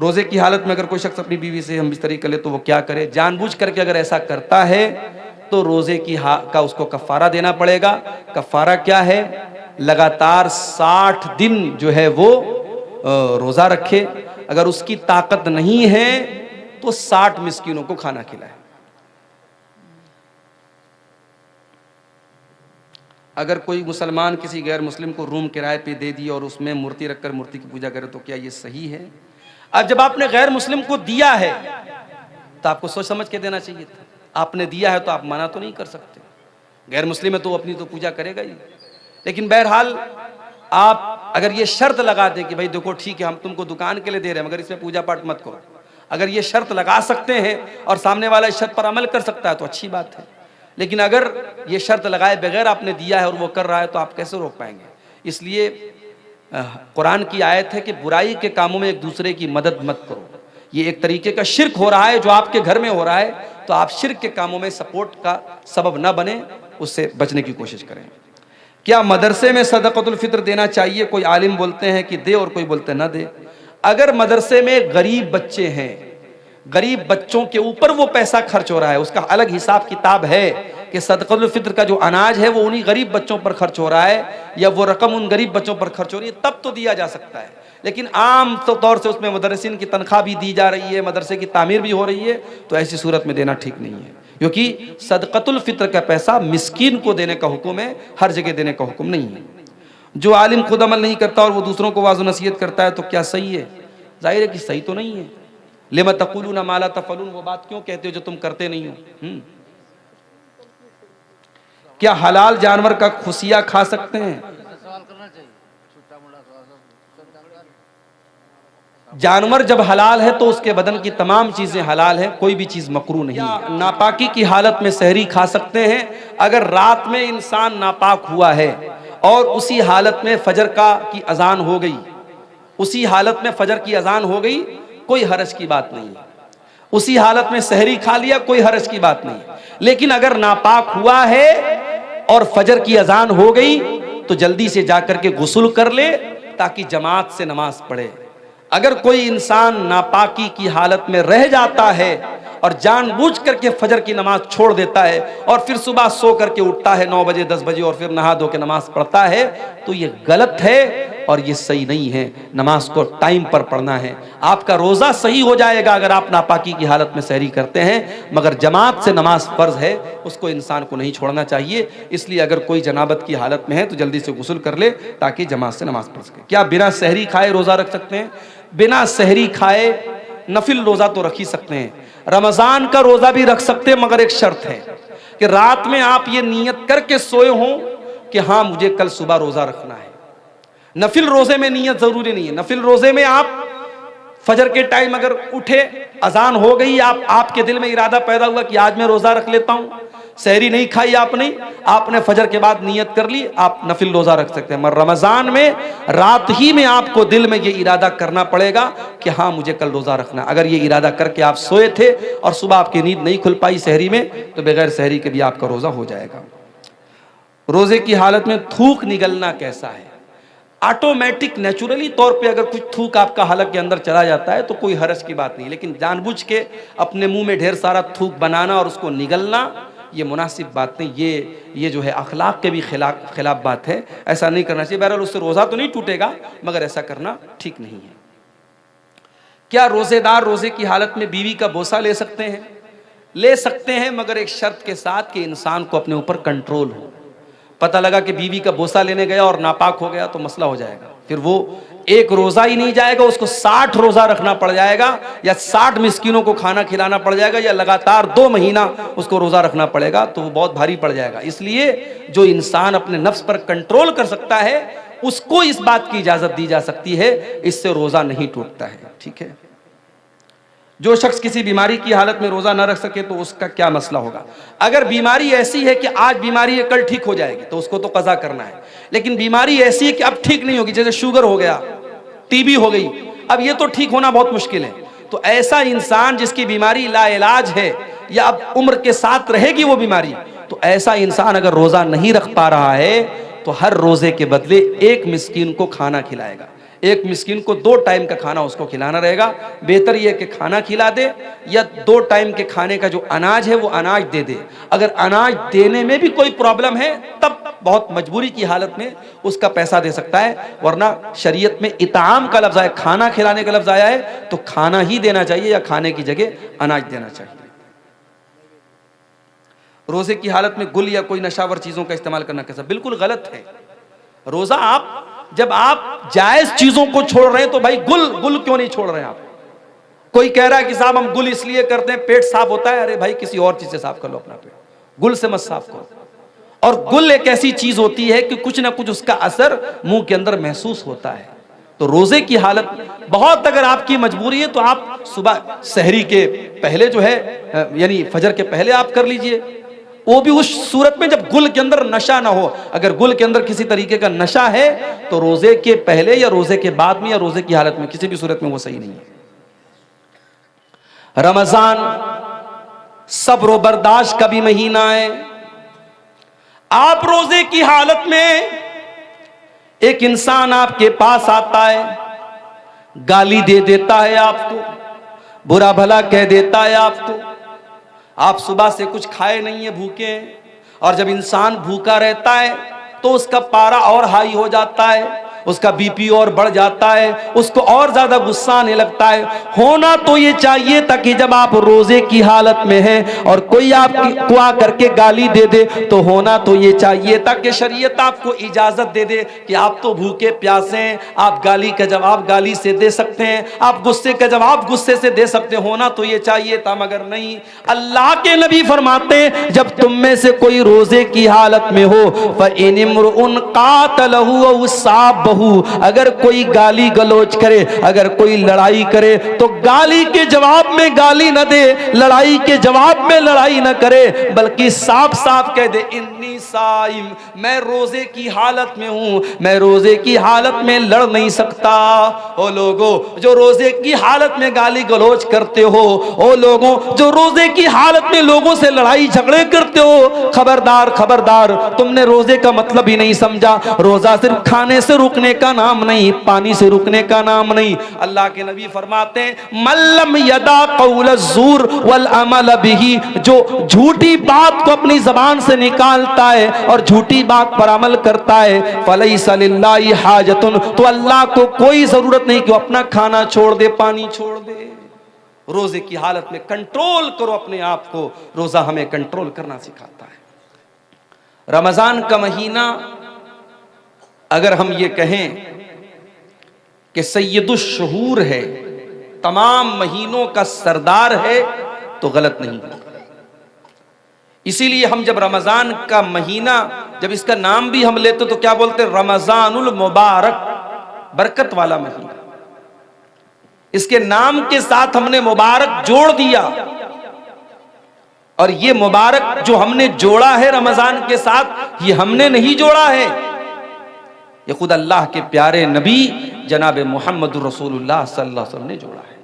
روزے کی حالت میں اگر کوئی شخص اپنی بیوی سے ہم بستری کر لے تو وہ کیا کرے؟ جان بوجھ کر کے اگر ایسا کرتا ہے تو روزے کا اس کو کفارہ دینا پڑے گا۔ کفارہ کیا ہے؟ لگاتار 60 دن جو ہے وہ روزہ رکھے۔ اگر اس کی طاقت نہیں ہے تو 60 مسکینوں کو کھانا کھلائے۔ اگر کوئی مسلمان کسی غیر مسلم کو روم کرائے پہ دے دی اور اس میں مورتی رکھ کر مورتی کی پوجا کرے تو کیا یہ صحیح ہے؟ اب جب آپ نے غیر مسلم کو دیا ہے تو آپ کو سوچ سمجھ کے دینا چاہیے تھا۔ آپ نے دیا ہے تو آپ منع تو نہیں کر سکتے۔ غیر مسلم ہے تو اپنی تو پوجا کرے گا ہی، لیکن بہرحال آپ اگر یہ شرط لگا دیں کہ بھائی دیکھو ٹھیک ہے ہم تم کو دکان کے لیے دے رہے ہیں مگر اس میں پوجا پاٹ مت کرو، اگر یہ شرط لگا سکتے ہیں اور سامنے والا اس شرط پر عمل کر سکتا ہے تو اچھی بات ہے، لیکن اگر یہ شرط لگائے بغیر آپ نے دیا ہے اور وہ کر رہا ہے تو آپ کیسے روک پائیں گے؟ اس لیے قرآن کی آیت ہے کہ برائی کے کاموں میں ایک دوسرے کی مدد مت کرو۔ یہ ایک طریقے کا شرک ہو رہا ہے جو آپ کے گھر میں ہو رہا ہے، تو آپ شرک کے کاموں میں سپورٹ کا سبب نہ بنیں، اس سے بچنے کی کوشش کریں۔ کیا مدرسے میں صدقۃ الفطر دینا چاہیے؟ کوئی عالم بولتے ہیں کہ دے اور کوئی بولتے ہیں نہ دے۔ اگر مدرسے میں غریب بچے ہیں، غریب بچوں کے اوپر وہ پیسہ خرچ ہو رہا ہے، اس کا الگ حساب کتاب ہے کہ صدقۃ الفطر کا جو اناج ہے وہ انہی غریب بچوں پر خرچ ہو رہا ہے یا وہ رقم ان غریب بچوں پر خرچ ہو رہی ہے، تب تو دیا جا سکتا ہے۔ لیکن عام طور سے اس میں مدرسین کی تنخواہ بھی دی جا رہی ہے، مدرسے کی تعمیر بھی ہو رہی ہے، تو ایسی صورت میں دینا ٹھیک نہیں ہے، کیونکہ صدقۃ الفطر کا پیسہ مسکین کو دینے کا حکم ہے، ہر جگہ دینے کا حکم نہیں ہے۔ جو عالم خود عمل نہیں کرتا اور وہ دوسروں کو واعظ و نصیحت کرتا ہے تو کیا صحیح ہے؟ ظاہر ہے کہ صحیح تو نہیں ہے۔ لِمَ تَقُولُونَ مَا لَا تَفْعَلُونَ، وہ بات کیوں کہتے ہو جو تم کرتے نہیں ہو؟ کیا حلال جانور کا خصیہ کھا سکتے ہیں؟ جانور جب حلال ہے تو اس کے بدن کی تمام چیزیں حلال ہیں، کوئی بھی چیز مکروہ نہیں ہے۔ ناپاکی کی حالت میں سحری کھا سکتے ہیں؟ اگر رات میں انسان ناپاک ہوا ہے اور اسی حالت میں فجر کی اذان ہو گئی، اسی حالت میں فجر کی اذان ہو گئی، کوئی حرج کی بات نہیں ہے۔ اسی حالت میں سحری کھا لیا، کوئی حرج کی بات نہیں۔ لیکن اگر ناپاک ہوا ہے اور فجر کی اذان ہو گئی تو جلدی سے جا کر کے غسل کر لے تاکہ جماعت سے نماز پڑھے۔ اگر کوئی انسان ناپاکی کی حالت میں رہ جاتا ہے اور جان بوجھ کر کے فجر کی نماز چھوڑ دیتا ہے اور پھر صبح سو کر کے اٹھتا ہے 9 بجے 10 بجے اور پھر نہا دھو کے نماز پڑھتا ہے تو یہ غلط ہے اور یہ صحیح نہیں ہے۔ نماز کو ٹائم پر پڑھنا ہے۔ آپ کا روزہ صحیح ہو جائے گا اگر آپ ناپاکی کی حالت میں سحری کرتے ہیں، مگر جماعت سے نماز فرض ہے، اس کو انسان کو نہیں چھوڑنا چاہیے۔ اس لیے اگر کوئی جنابت کی حالت میں ہے تو جلدی سے غسل کر لے تاکہ جماعت سے نماز پڑھ سکے۔ کیا بنا سحری کھائے روزہ رکھ سکتے ہیں؟ بنا سحری کھائے نفل روزہ تو رکھ ہی سکتے ہیں۔ رمضان کا روزہ بھی رکھ سکتے ہیں، مگر ایک شرط ہے کہ رات میں آپ یہ نیت کر کے سوئے ہوں کہ ہاں مجھے کل صبح روزہ رکھنا ہے۔ نفل روزے میں نیت ضروری نہیں ہے۔ نفل روزے میں آپ فجر کے ٹائم اگر اٹھے، اذان ہو گئی، آپ کے دل میں ارادہ پیدا ہوا کہ آج میں روزہ رکھ لیتا ہوں، سحری نہیں کھائی آپ نے فجر کے بعد نیت کر لی، آپ نفل روزہ رکھ سکتے ہیں۔ مگر رمضان میں رات ہی میں آپ کو دل میں یہ ارادہ کرنا پڑے گا کہ ہاں مجھے کل روزہ رکھنا۔ اگر یہ ارادہ کر کے آپ سوئے تھے اور صبح آپ کی نیند نہیں کھل پائی سحری میں تو بغیر سحری کے بھی آپ کا روزہ ہو جائے گا۔ روزے کی حالت میں تھوک نگلنا کیسا ہے؟ آٹومیٹک نیچرلی طور پہ اگر کچھ تھوک آپ کا حلق کے اندر چلا جاتا ہے تو کوئی حرج کی بات نہیں، لیکن جان بوجھ کے اپنے منہ میں ڈھیر سارا تھوک بنانا اور اس کو نگلنا یہ مناسب بات نہیں، یہ جو ہے اخلاق کے بھی خلاف بات ہے، ایسا نہیں کرنا چاہیے۔ بہرحال اس سے روزہ تو نہیں ٹوٹے گا مگر ایسا کرنا ٹھیک نہیں ہے۔ کیا روزے دار روزے کی حالت میں بیوی کا بوسہ لے سکتے ہیں؟ لے سکتے ہیں، مگر ایک شرط کے ساتھ کہ انسان کو اپنے اوپر کنٹرول ہو۔ پتہ لگا کہ بیوی کا بوسہ لینے گیا اور ناپاک ہو گیا تو مسئلہ ہو جائے گا، پھر وہ ایک روزہ ہی نہیں جائے گا، اس کو 60 روزہ رکھنا پڑ جائے گا یا 60 مسکینوں کو کھانا کھلانا پڑ جائے گا یا لگاتار 2 مہینہ اس کو روزہ رکھنا پڑے گا، تو وہ بہت بھاری پڑ جائے گا۔ اس لیے جو انسان اپنے نفس پر کنٹرول کر سکتا ہے اس کو اس بات کی اجازت دی جا سکتی ہے، اس سے روزہ نہیں ٹوٹتا ہے، ٹھیک ہے۔ جو شخص کسی بیماری کی حالت میں روزہ نہ رکھ سکے تو اس کا کیا مسئلہ ہوگا؟ اگر بیماری ایسی ہے کہ آج بیماری ہے کل ٹھیک ہو جائے گی تو اس کو تو قضا کرنا ہے، لیکن بیماری ایسی ہے کہ اب ٹھیک نہیں ہوگی، جیسے شوگر ہو گیا، ٹی بی ہو گئی، اب یہ تو ٹھیک ہونا بہت مشکل ہے، تو ایسا انسان جس کی بیماری لا علاج ہے یا اب عمر کے ساتھ رہے گی وہ بیماری، تو ایسا انسان اگر روزہ نہیں رکھ پا رہا ہے تو ہر روزے کے بدلے 1 مسکین کو کھانا کھلائے گا۔ ایک مسکین کو 2 ٹائم کا کھانا اس کو کھلانا رہے گا، بہتر یہ کہ کھانا کھلا دے یا 2 ٹائم کے کھانے کا جو اناج ہے وہ اناج دے دے۔ اگر اناج دینے میں بھی کوئی پرابلم ہے تب بہت مجبوری کی حالت میں اس کا پیسہ دے سکتا ہے، ورنہ شریعت میں اطعام کا لفظ آیا، کھانا کھلانے کا لفظ آیا ہے تو کھانا ہی دینا چاہیے یا کھانے کی جگہ اناج دینا چاہیے۔ روزے کی حالت میں گل یا کوئی نشاور چیزوں کا استعمال کرنا کیسا؟ بالکل غلط ہے۔ روزہ جب آپ جائز چیزوں کو چھوڑ رہے ہیں تو بھائی گل کیوں نہیں چھوڑ رہے ہیں آپ؟ کوئی کہہ رہا ہے کہ صاحب ہم گل اس لیے کرتے ہیں پیٹ صاف ہوتا ہے، ارے بھائی کسی اور چیز سے صاف کر لو اپنا پیٹ، گل سے مت صاف کرو۔ اور گل ایک ایسی چیز ہوتی ہے کہ کچھ نہ کچھ اس کا اثر منہ کے اندر محسوس ہوتا ہے۔ تو روزے کی حالت بہت اگر آپ کی مجبوری ہے تو آپ صبح سحری کے پہلے جو ہے یعنی فجر کے پہلے آپ کر لیجئے، وہ بھی اس صورت میں جب گل کے اندر نشہ نہ ہو۔ اگر گل کے اندر کسی طریقے کا نشہ ہے تو روزے کے پہلے یا روزے کے بعد میں یا روزے کی حالت میں کسی بھی صورت میں وہ صحیح نہیں ہے۔ رمضان صبر و برداشت کا بھی مہینہ ہے۔ آپ روزے کی حالت میں ایک انسان آپ کے پاس آتا ہے، گالی دے دیتا ہے آپ کو، برا بھلا کہہ دیتا ہے آپ کو، آپ صبح سے کچھ کھائے نہیں ہیں، بھوکے ہیں، اور جب انسان بھوکا رہتا ہے تو اس کا پارا اور ہائی ہو جاتا ہے، اس کا بی پی اور بڑھ جاتا ہے، اس کو اور زیادہ غصہ آنے لگتا ہے۔ ہونا تو یہ چاہیے تھا کہ جب آپ روزے کی حالت میں ہیں اور کوئی آپ کو آ کر کے گالی دے دے تو ہونا تو یہ چاہیے تھا کہ شریعت آپ کو اجازت دے دے کہ آپ تو بھوکے پیاسے ہیں، آپ گالی کا جواب گالی سے دے سکتے ہیں، آپ غصے کا جواب غصے سے دے سکتے ہیں، ہونا تو یہ چاہیے تھا، مگر نہیں۔ اللہ کے نبی فرماتے ہیں جب تم میں سے کوئی روزے کی حالت میں ہو فَإِنِ امْرُؤٌ قَاتَلَهُ أَوْ صَابَّهُ، اگر کوئی گالی گلوچ کرے، اگر کوئی لڑائی کرے تو گالی کے جواب میں گالی نہ دے، لڑائی کے جواب میں لڑائی نہ کرے، بلکہ صاف صاف کہہ دے انی صائم، میں روزے کی حالت میں ہوں، میں روزے کی حالت میں لڑ نہیں سکتا۔ او لوگوں جو روزے کی حالت میں گالی گلوچ کرتے ہو، او لوگوں جو روزے کی حالت میں لوگوں سے لڑائی جھگڑے کرتے ہو، خبردار خبردار، تم نے روزے کا مطلب ہی نہیں سمجھا۔ روزہ صرف کھانے سے رکنے کا نام نہیں، پانی سے رکنے کا نام نہیں۔ اللہ کے نبی فرماتے ہیں مَن لَّمْ يَدَعْ قَوْلَ الزُّورِ وَالْعَمَلَ بِهِ، جو جھوٹی بات کو اپنی زبان سے نکالتا ہے اور جھوٹی بات پر عمل کرتا ہے فَلَيْسَ لِلَّهِ حَاجَةٌ، تو اللہ کو کوئی ضرورت نہیں کہ وہ اپنا کھانا چھوڑ دے، پانی چھوڑ دے۔ روزے کی حالت میں کنٹرول کرو اپنے آپ کو، روزہ ہمیں کنٹرول کرنا سکھاتا ہے۔ رمضان کا مہینہ اگر ہم یہ کہیں کہ سید الشہور ہے، تمام مہینوں کا سردار ہے، تو غلط نہیں ہے۔ اسی لیے ہم جب رمضان کا مہینہ، جب اس کا نام بھی ہم لیتے تو کیا بولتے؟ رمضان المبارک، برکت والا مہینہ۔ اس کے نام کے ساتھ ہم نے مبارک جوڑ دیا، اور یہ مبارک جو ہم نے جوڑا ہے رمضان کے ساتھ، یہ ہم نے نہیں جوڑا ہے، یہ خود اللہ کے پیارے نبی جناب محمد رسول اللہ صلی اللہ علیہ وسلم نے جوڑا ہے۔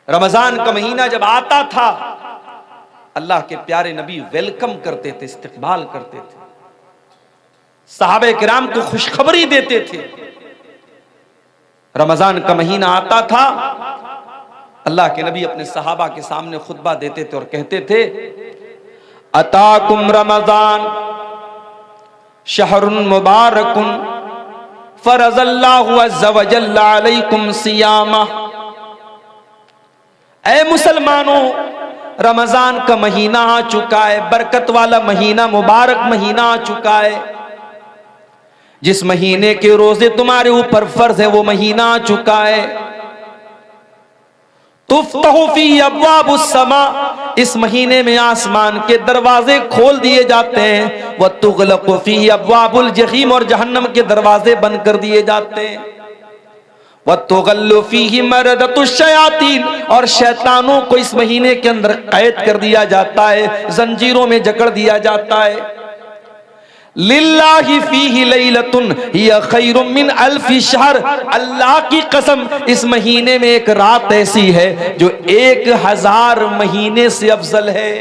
رمضان کا مہینہ جب آتا تھا اللہ کے پیارے نبی ویلکم کرتے تھے، استقبال کرتے تھے، صحابہ کرام کو خوشخبری دیتے تھے۔ رمضان کا مہینہ آتا تھا اللہ کے نبی اپنے صحابہ کے سامنے خطبہ دیتے تھے اور کہتے تھے اتاکم رمضان شہر مبارک فرض اللہ عز وجل علیکم صیامہ، اے مسلمانوں رمضان کا مہینہ آ چکا ہے، برکت والا مہینہ، مبارک مہینہ آ چکا ہے، جس مہینے کے روزے تمہارے اوپر فرض ہے وہ مہینہ آ چکا ہے۔ تفتح فی ابواب السماء، اس مہینے میں آسمان کے دروازے کھول دیے جاتے ہیں، وتغلق فی ابواب الجحیم، اور جہنم کے دروازے بند کر دیے جاتے ہیں، وتغل فیہ مردۃ الشیاطین، اور شیطانوں کو اس مہینے کے اندر قید کر دیا جاتا ہے، زنجیروں میں جکڑ دیا جاتا ہے۔ للہ فیہ لیلۃ ہی خیر من الف شہر، اللہ کی قسم اس مہینے میں ایک رات ایسی ہے جو 1000 مہینے سے افضل ہے۔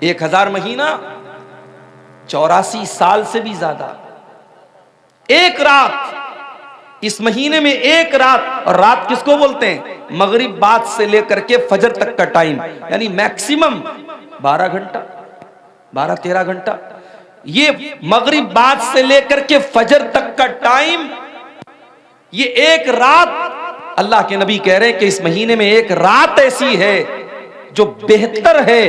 1000 مہینہ 84 سال سے بھی زیادہ، ایک رات اس مہینے میں ایک رات، اور رات کس کو بولتے ہیں؟ مغرب بعد سے لے کر کے فجر تک کا ٹائم، یعنی میکسیمم 12 گھنٹہ 12-13 گھنٹہ، یہ مغرب بعد سے لے کر کے فجر تک کا ٹائم، یہ ایک رات اللہ کے نبی کہہ رہے ہیں کہ اس مہینے میں ایک رات ایسی ہے جو بہتر ہے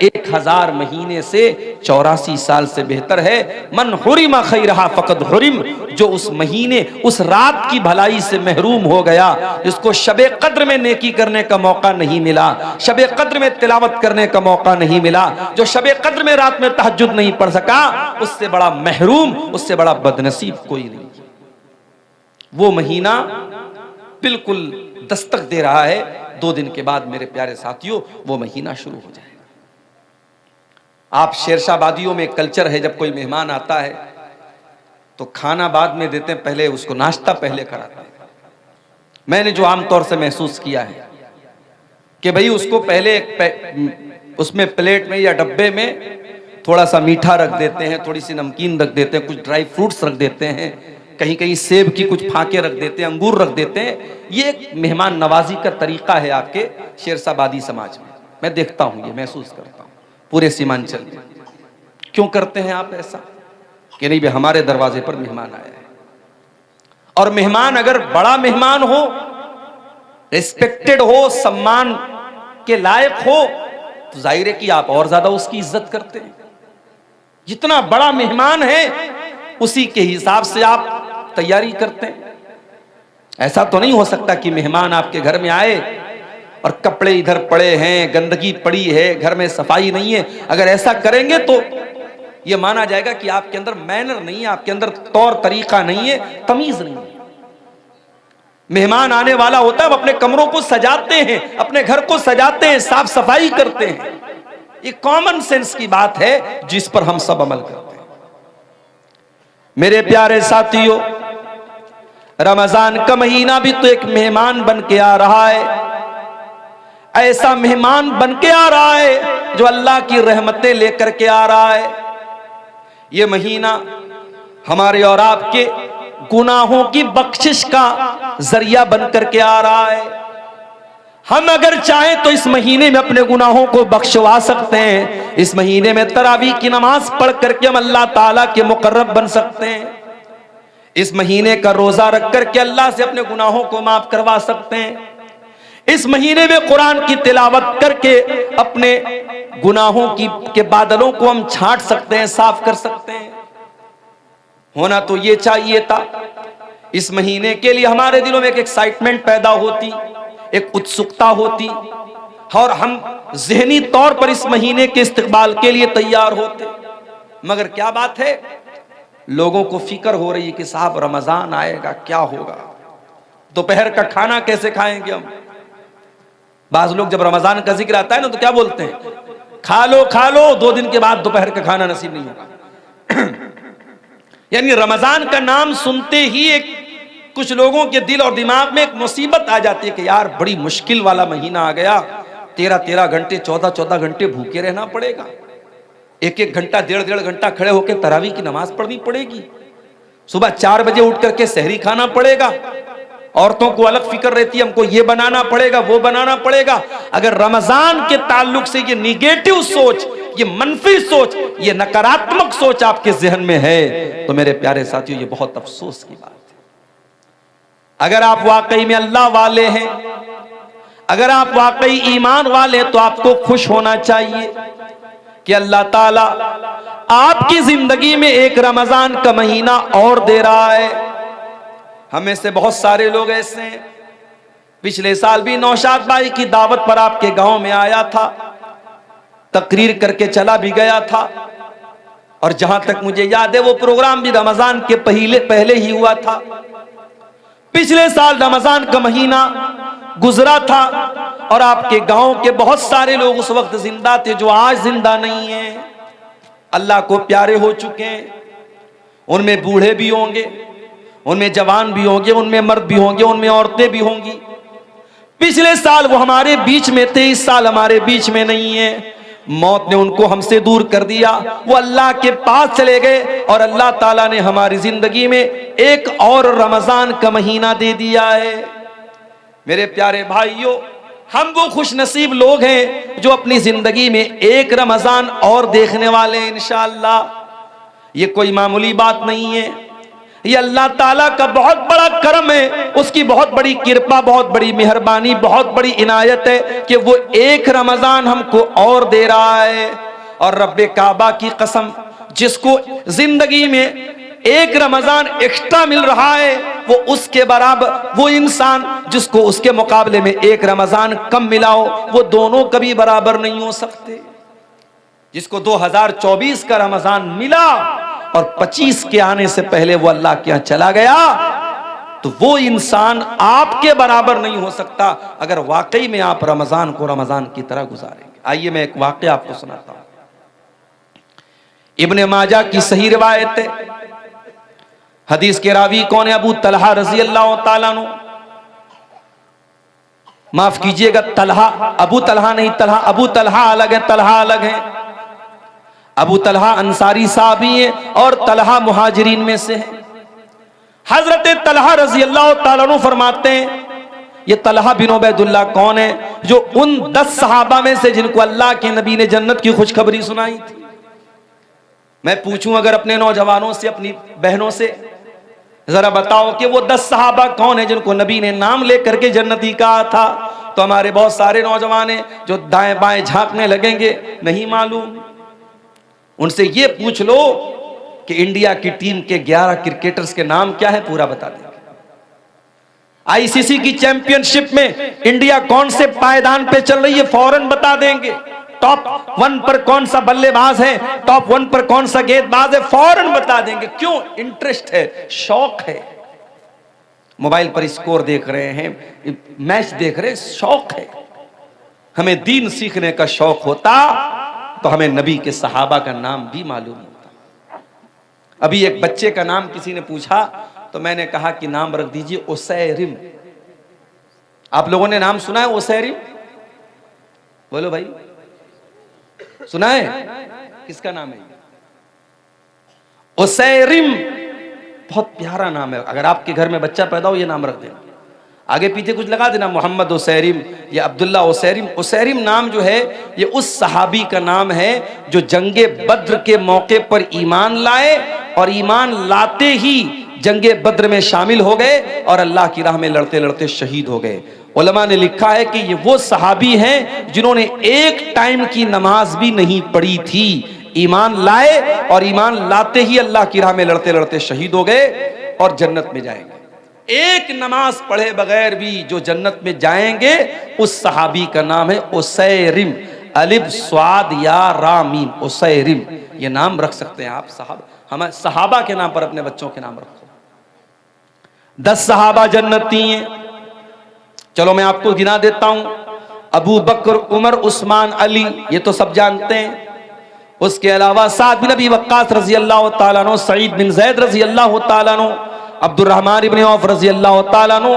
1000 مہینے سے، 84 سال سے بہتر ہے۔ من حرم خیرہا فقد حرم، جو اس مہینے اس رات کی بھلائی سے محروم ہو گیا، جس کو شب قدر میں نیکی کرنے کا موقع نہیں ملا، شب قدر میں تلاوت کرنے کا موقع نہیں ملا، جو شب قدر میں رات میں تہجد نہیں پڑھ سکا، اس سے بڑا محروم، اس سے بڑا بدنصیب کوئی نہیں۔ وہ مہینہ بالکل دستک دے رہا ہے، 2 دن کے بعد میرے پیارے ساتھیوں وہ مہینہ شروع ہو جائے گا۔ آپ شیرشاہ آبادیوں میں کلچر ہے، جب کوئی مہمان آتا ہے تو کھانا بعد میں دیتے ہیں، پہلے اس کو ناشتہ پہلے کراتے ہیں۔ میں نے جو عام طور سے محسوس کیا ہے کہ بھئی اس کو پہلے اس میں پلیٹ میں یا ڈبے میں تھوڑا سا میٹھا رکھ دیتے ہیں، تھوڑی سی نمکین رکھ دیتے ہیں، کچھ ڈرائی فروٹس رکھ دیتے ہیں، کہیں کہیں سیب کی کچھ پھانکے رکھ دیتے ہیں، انگور رکھ دیتے ہیں۔ یہ ایک مہمان نوازی کا طریقہ ہے آپ کے شیرشاہ آبادی سماج میں، میں دیکھتا ہوں، یہ محسوس کرتا ہوں پورے سیمانچل میں۔ کیوں کرتے ہیں آپ ایسا؟ کہ نہیں بھی ہمارے دروازے پر مہمان آیا ہے، اور مہمان اگر بڑا مہمان ہو، ریسپیکٹڈ ہو، سمان کے لائق ہو، تو ظاہر ہے کہ آپ اور زیادہ اس کی عزت کرتے ہیں۔ جتنا بڑا مہمان ہے اسی کے حساب سے آپ تیاری کرتے ہیں۔ ایسا تو نہیں ہو سکتا کہ مہمان آپ کے گھر میں آئے اور کپڑے ادھر پڑے ہیں، گندگی پڑی ہے، گھر میں صفائی نہیں ہے۔ اگر ایسا کریں گے تو یہ مانا جائے گا کہ آپ کے اندر مینر نہیں ہے، آپ کے اندر طور طریقہ نہیں ہے، تمیز نہیں ہے۔ مہمان آنے والا ہوتا ہے، ہم اپنے کمروں کو سجاتے ہیں، اپنے گھر کو سجاتے ہیں، صاف صفائی کرتے ہیں۔ یہ کامن سینس کی بات ہے جس پر ہم سب عمل کرتے ہیں۔ میرے پیارے ساتھیوں، رمضان کا مہینہ بھی تو ایک مہمان بن کے آ رہا ہے، ایسا مہمان بن کے آ رہا ہے جو اللہ کی رحمتیں لے کر کے آ رہا ہے۔ یہ مہینہ ہمارے اور آپ کے گناہوں کی بخشش کا ذریعہ بن کر کے آ رہا ہے۔ ہم اگر چاہیں تو اس مہینے میں اپنے گناہوں کو بخشوا سکتے ہیں، اس مہینے میں تراویح کی نماز پڑھ کر کے ہم اللہ تعالیٰ کے مقرب بن سکتے ہیں، اس مہینے کا روزہ رکھ کر کے اللہ سے اپنے گناہوں کو معاف کروا سکتے ہیں، اس مہینے میں قرآن کی تلاوت کر کے اپنے گناہوں کے بادلوں کو ہم چھانٹ سکتے ہیں، صاف کر سکتے ہیں۔ ہونا تو یہ چاہیے تھا، اس مہینے کے لیے ہمارے دلوں میں ایک ایکسائٹمنٹ پیدا ہوتی، ایک اتسکتا ہوتی، اور ہم ذہنی طور پر اس مہینے کے استقبال کے لیے تیار ہوتے۔ مگر کیا بات ہے، لوگوں کو فکر ہو رہی ہے کہ صاحب رمضان آئے گا، کیا ہوگا، دوپہر کا کھانا کیسے کھائیں گے ہم۔ بعض لوگ جب رمضان کا ذکر آتا ہے نا تو کیا بولتے ہیں، کھا لو کھا لو، 2 دن کے بعد دوپہر کا کھانا نصیب نہیں ہوگا۔ یعنی رمضان کا نام سنتے ہی کچھ لوگوں کے دل اور دماغ میں ایک مصیبت آ جاتی ہے کہ یار بڑی مشکل والا مہینہ آ گیا، 13 گھنٹے 14 گھنٹے بھوکے رہنا پڑے گا، 1 گھنٹہ 1.5 گھنٹہ کھڑے ہو کے تراویح کی نماز پڑھنی پڑے گی، صبح 4 بجے اٹھ کر کے سحری کھانا پڑے گا، عورتوں کو الگ فکر رہتی ہے، ہم کو یہ بنانا پڑے گا وہ بنانا پڑے گا۔ اگر رمضان کے تعلق سے یہ نیگیٹو سوچ، یہ منفی سوچ، یہ نکاراتمک سوچ آپ کے ذہن میں ہے تو میرے پیارے ساتھیوں یہ بہت افسوس کی بات ہے۔ اگر آپ واقعی میں اللہ والے ہیں، اگر آپ واقعی ایمان والے ہیں تو آپ کو خوش ہونا چاہیے کہ اللہ تعالیٰ آپ کی زندگی میں ایک رمضان کا مہینہ اور دے رہا ہے۔ ہمیں سے بہت سارے لوگ ایسے ہیں، پچھلے سال بھی نوشاد بھائی کی دعوت پر آپ کے گاؤں میں آیا تھا، تقریر کر کے چلا بھی گیا تھا، اور جہاں تک مجھے یاد ہے وہ پروگرام بھی رمضان کے پہلے ہی ہوا تھا۔ پچھلے سال رمضان کا مہینہ گزرا تھا اور آپ کے گاؤں کے بہت سارے لوگ اس وقت زندہ تھے جو آج زندہ نہیں ہیں، اللہ کو پیارے ہو چکے ہیں۔ ان میں بوڑھے بھی ہوں گے، ان میں جوان بھی ہوں گے، ان میں مرد بھی ہوں گے، ان میں عورتیں بھی ہوں گی۔ پچھلے سال وہ ہمارے بیچ میں تھے، اس سال ہمارے بیچ میں نہیں ہیں۔ موت نے ان کو ہم سے دور کر دیا، وہ اللہ کے پاس چلے گئے، اور اللہ تعالیٰ نے ہماری زندگی میں ایک اور رمضان کا مہینہ دے دیا ہے۔ میرے پیارے بھائیوں، ہم وہ خوش نصیب لوگ ہیں جو اپنی زندگی میں ایک رمضان اور دیکھنے والے ہیں انشاءاللہ۔ یہ کوئی معمولی بات نہیں ہے، یہ اللہ تعالیٰ کا بہت بڑا کرم ہے، اس کی بہت بڑی کرپا، بہت بڑی مہربانی، بہت بڑی عنایت ہے کہ وہ ایک رمضان ہم کو اور دے رہا ہے۔ اور رب کعبہ کی قسم، جس کو زندگی میں ایک رمضان ایکسٹرا مل رہا ہے، وہ اس کے برابر، وہ انسان جس کو اس کے مقابلے میں ایک رمضان کم ملا ہو، وہ دونوں کبھی برابر نہیں ہو سکتے۔ جس کو 2024 کا رمضان ملا اور 25 کے آنے سے پہلے وہ اللہ کے یہاں چلا گیا، تو وہ انسان آپ کے برابر نہیں ہو سکتا اگر واقعی میں آپ رمضان کو رمضان کی طرح گزاریں گے۔ آئیے میں ایک واقعہ آپ کو سناتا ہوں۔ ابن ماجہ کی صحیح روایت ہے، حدیث کے راوی کون ہے؟ ابو طلحہ رضی اللہ تعالیٰ عنہ، معاف کیجئے گا طلحہ، ابو طلحہ نہیں، طلحہ، ابو طلحہ الگ ہے، طلحہ الگ ہے۔ ابو طلحہ انصاری صحابی ہیں اور طلحہ مہاجرین میں سے ہیں۔ حضرت طلحہ رضی اللہ تعالیٰ عنہ فرماتے ہیں، یہ طلحہ بن عبید اللہ کون ہے؟ جو ان 10 صحابہ میں سے جن کو اللہ کے نبی نے جنت کی خوشخبری سنائی تھی۔ میں پوچھوں اگر اپنے نوجوانوں سے، اپنی بہنوں سے، ذرا بتاؤ کہ وہ 10 صحابہ کون ہیں جن کو نبی نے نام لے کر کے جنتی کہا تھا؟ تو ہمارے بہت سارے نوجوان ہیں جو دائیں بائیں جھانکنے لگیں گے، نہیں معلوم۔ ان سے یہ پوچھ لو کہ انڈیا کی ٹیم کے 11 کرکٹرز کے نام کیا ہے، پورا بتا دیں گے۔ آئی سی سی کی چیمپئن شپ میں انڈیا کون سے پائیدان پہ چل رہی ہے، فوراً بتا دیں گے۔ ٹاپ 1 پر کون سا بلے باز ہے، ٹاپ 1 پر کون سا گیند باز ہے، فوراً بتا دیں گے۔ کیوں؟ انٹرسٹ ہے، شوق ہے۔ موبائل پر اسکور دیکھ رہے ہیں، میچ دیکھ رہے ہیں، شوق ہے۔ ہمیں دین سیکھنے کا شوق ہوتا تو ہمیں نبی کے صحابہ کا نام بھی معلوم ہوتا۔ ابھی ایک بچے کا نام کسی نے پوچھا تو میں نے کہا کہ نام رکھ دیجئے اسیرم۔ آپ لوگوں نے نام سنا ہے اسیرم؟ بولو بھائی، سنا ہے؟ کس کا نام ہے؟ اسیرم بہت پیارا نام ہے۔ اگر آپ کے گھر میں بچہ پیدا ہو، یہ نام رکھ دینا، آگے پیچھے کچھ لگا دینا، محمد اسیرم یا عبداللہ اسیرم۔ اسیرم نام جو ہے یہ اس صحابی کا نام ہے جو جنگ بدر کے موقع پر ایمان لائے اور ایمان لاتے ہی جنگ بدر میں شامل ہو گئے اور اللہ کی راہ میں لڑتے لڑتے شہید ہو گئے۔ علماء نے لکھا ہے کہ یہ وہ صحابی ہیں جنہوں نے ایک ٹائم کی نماز بھی نہیں پڑھی تھی، ایمان لائے اور ایمان لاتے ہی اللہ کی راہ میں لڑتے لڑتے شہید ہو گئے اور جنت میں جائیں گے۔ ایک نماز پڑھے بغیر بھی جو جنت میں جائیں گے، اس صحابی کا نام ہے اسیرم، الف صاد یا را میم، اسیرم۔ یہ نام رکھ سکتے ہیں آپ، صحابہ کے نام پر اپنے بچوں کے نام رکھو۔ 10 صحابہ جنتی ہیں، چلو میں آپ کو گنا دیتا ہوں۔ ابو بکر، عمر، عثمان، علی، یہ تو سب جانتے ہیں۔ اس کے علاوہ سعد بن ابی وقاص رضی اللہ تعالیٰ عنہ، سعید بن زید رضی اللہ تعالیٰ عنہ، عبد الرحمن ابن عوف رضی اللہ تعالیٰ عنہ،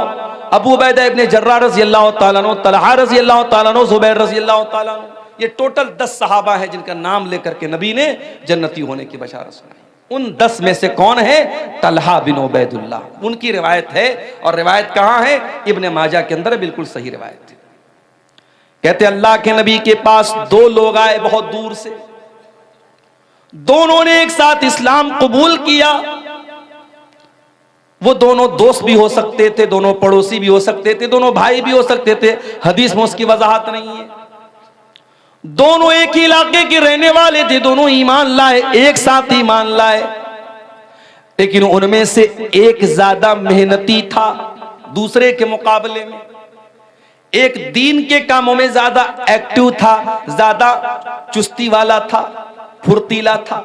ابو عبیدہ ابن جراح رضی اللہ تعالیٰ عنہ، طلحہ رضی اللہ تعالیٰ عنہ، زبیر رضی اللہ تعالیٰ عنہ۔ یہ ٹوٹل 10 صحابہ ہیں جن کا نام لے کر کے نبی نے جنتی ہونے کی بشارت سنائی۔ ان 10 میں سے کون ہے؟ طلحہ بن عبید اللہ۔ ان کی روایت ہے، اور روایت کہاں ہے؟ ابن ماجہ کے اندر، بالکل صحیح روایت ہے۔ کہتے اللہ کے نبی کے پاس 2 لوگ آئے بہت دور سے، دونوں نے ایک ساتھ اسلام قبول کیا۔ وہ دونوں دوست بھی ہو سکتے تھے، دونوں پڑوسی بھی ہو سکتے تھے، دونوں بھائی بھی ہو سکتے تھے، حدیث میں اس کی وضاحت نہیں ہے۔ دونوں ایک ہی علاقے کے رہنے والے تھے، دونوں ایمان لائے، ایک ساتھ ایمان لائے، لیکن ان میں سے ایک زیادہ محنتی تھا دوسرے کے مقابلے میں، ایک دین کے کاموں میں زیادہ ایکٹیو تھا، زیادہ چستی والا تھا، پھرتیلا تھا۔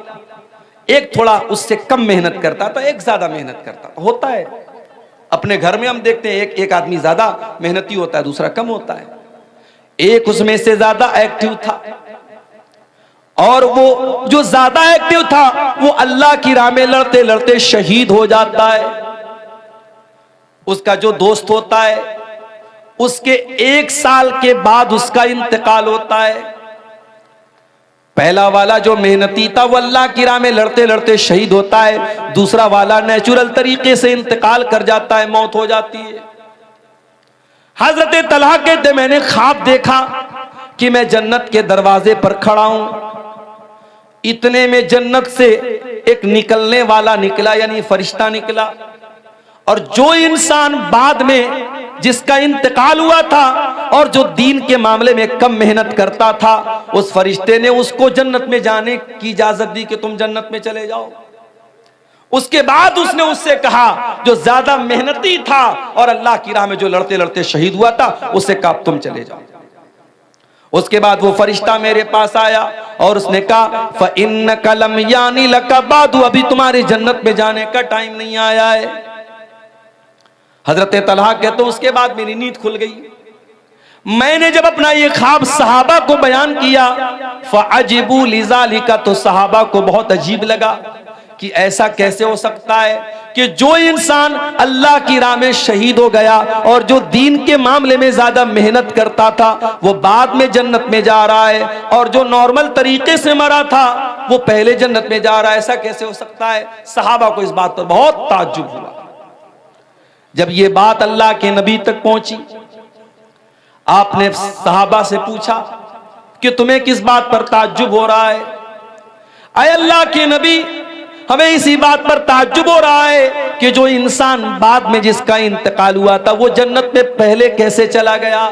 ایک تھوڑا اس سے کم محنت کرتا تھا، ایک زیادہ محنت کرتا تھا۔ ہوتا ہے اپنے گھر میں، ہم دیکھتے ہیں ایک آدمی زیادہ محنتی ہوتا ہے، دوسرا کم ہوتا ہے۔ ایک اس میں سے زیادہ ایکٹیو تھا، اور وہ جو زیادہ ایکٹیو تھا وہ اللہ کی راہ میں لڑتے لڑتے شہید ہو جاتا ہے۔ اس کا جو دوست ہوتا ہے، اس کے 1 سال کے بعد اس کا انتقال ہوتا ہے۔ پہلا والا جو محنتی تھا وہ اللہ کی راہ میں لڑتے لڑتے شہید ہوتا ہے، دوسرا والا نیچرل طریقے سے انتقال کر جاتا ہے، موت ہو جاتی ہے۔ حضرت طلحہ کہتے میں نے خواب دیکھا کہ میں جنت کے دروازے پر کھڑا ہوں، اتنے میں جنت سے ایک نکلنے والا نکلا، یعنی فرشتہ نکلا، اور جو انسان بعد میں جس کا انتقال ہوا تھا اور جو دین کے معاملے میں کم محنت کرتا تھا، اس فرشتے نے اس کو جنت میں جانے کی اجازت دی کہ تم جنت میں چلے جاؤ۔ اس کے بعد اس نے اس سے کہا جو زیادہ محنتی تھا اور اللہ کی راہ میں جو لڑتے لڑتے شہید ہوا تھا، اس سے کہا تم چلے جاؤ۔ اس کے بعد وہ فرشتہ میرے پاس آیا اور اس نے کہا فَإِنَّكَ لَمْ يَانِ لَكَ بَعْدُ، ابھی تمہارے جنت میں جانے کا ٹائم نہیں آیا ہے۔ حضرت طلحہ کہتے ہیں اس کے بعد میری نیند کھل گئی۔ میں نے جب اپنا یہ خواب صحابہ کو بیان کیا فَعَجِبُوا لِذَلِكَ، تو صحابہ کو بہت عجیب لگا کہ ایسا کیسے ہو سکتا ہے کہ جو انسان اللہ کی راہ میں شہید ہو گیا اور جو دین کے معاملے میں زیادہ محنت کرتا تھا وہ بعد میں جنت میں جا رہا ہے، اور جو نارمل طریقے سے مرا تھا وہ پہلے جنت میں جا رہا ہے، ایسا کیسے ہو سکتا ہے؟ صحابہ کو اس بات پر بہت تعجب ہوا۔ جب یہ بات اللہ کے نبی تک پہنچی، آپ نے صحابہ سے پوچھا کہ تمہیں کس بات پر تعجب ہو رہا ہے؟ اے اللہ کے نبی، ہمیں اسی بات پر تعجب ہو رہا ہے کہ جو انسان بعد میں جس کا انتقال ہوا تھا وہ جنت میں پہلے کیسے چلا گیا؟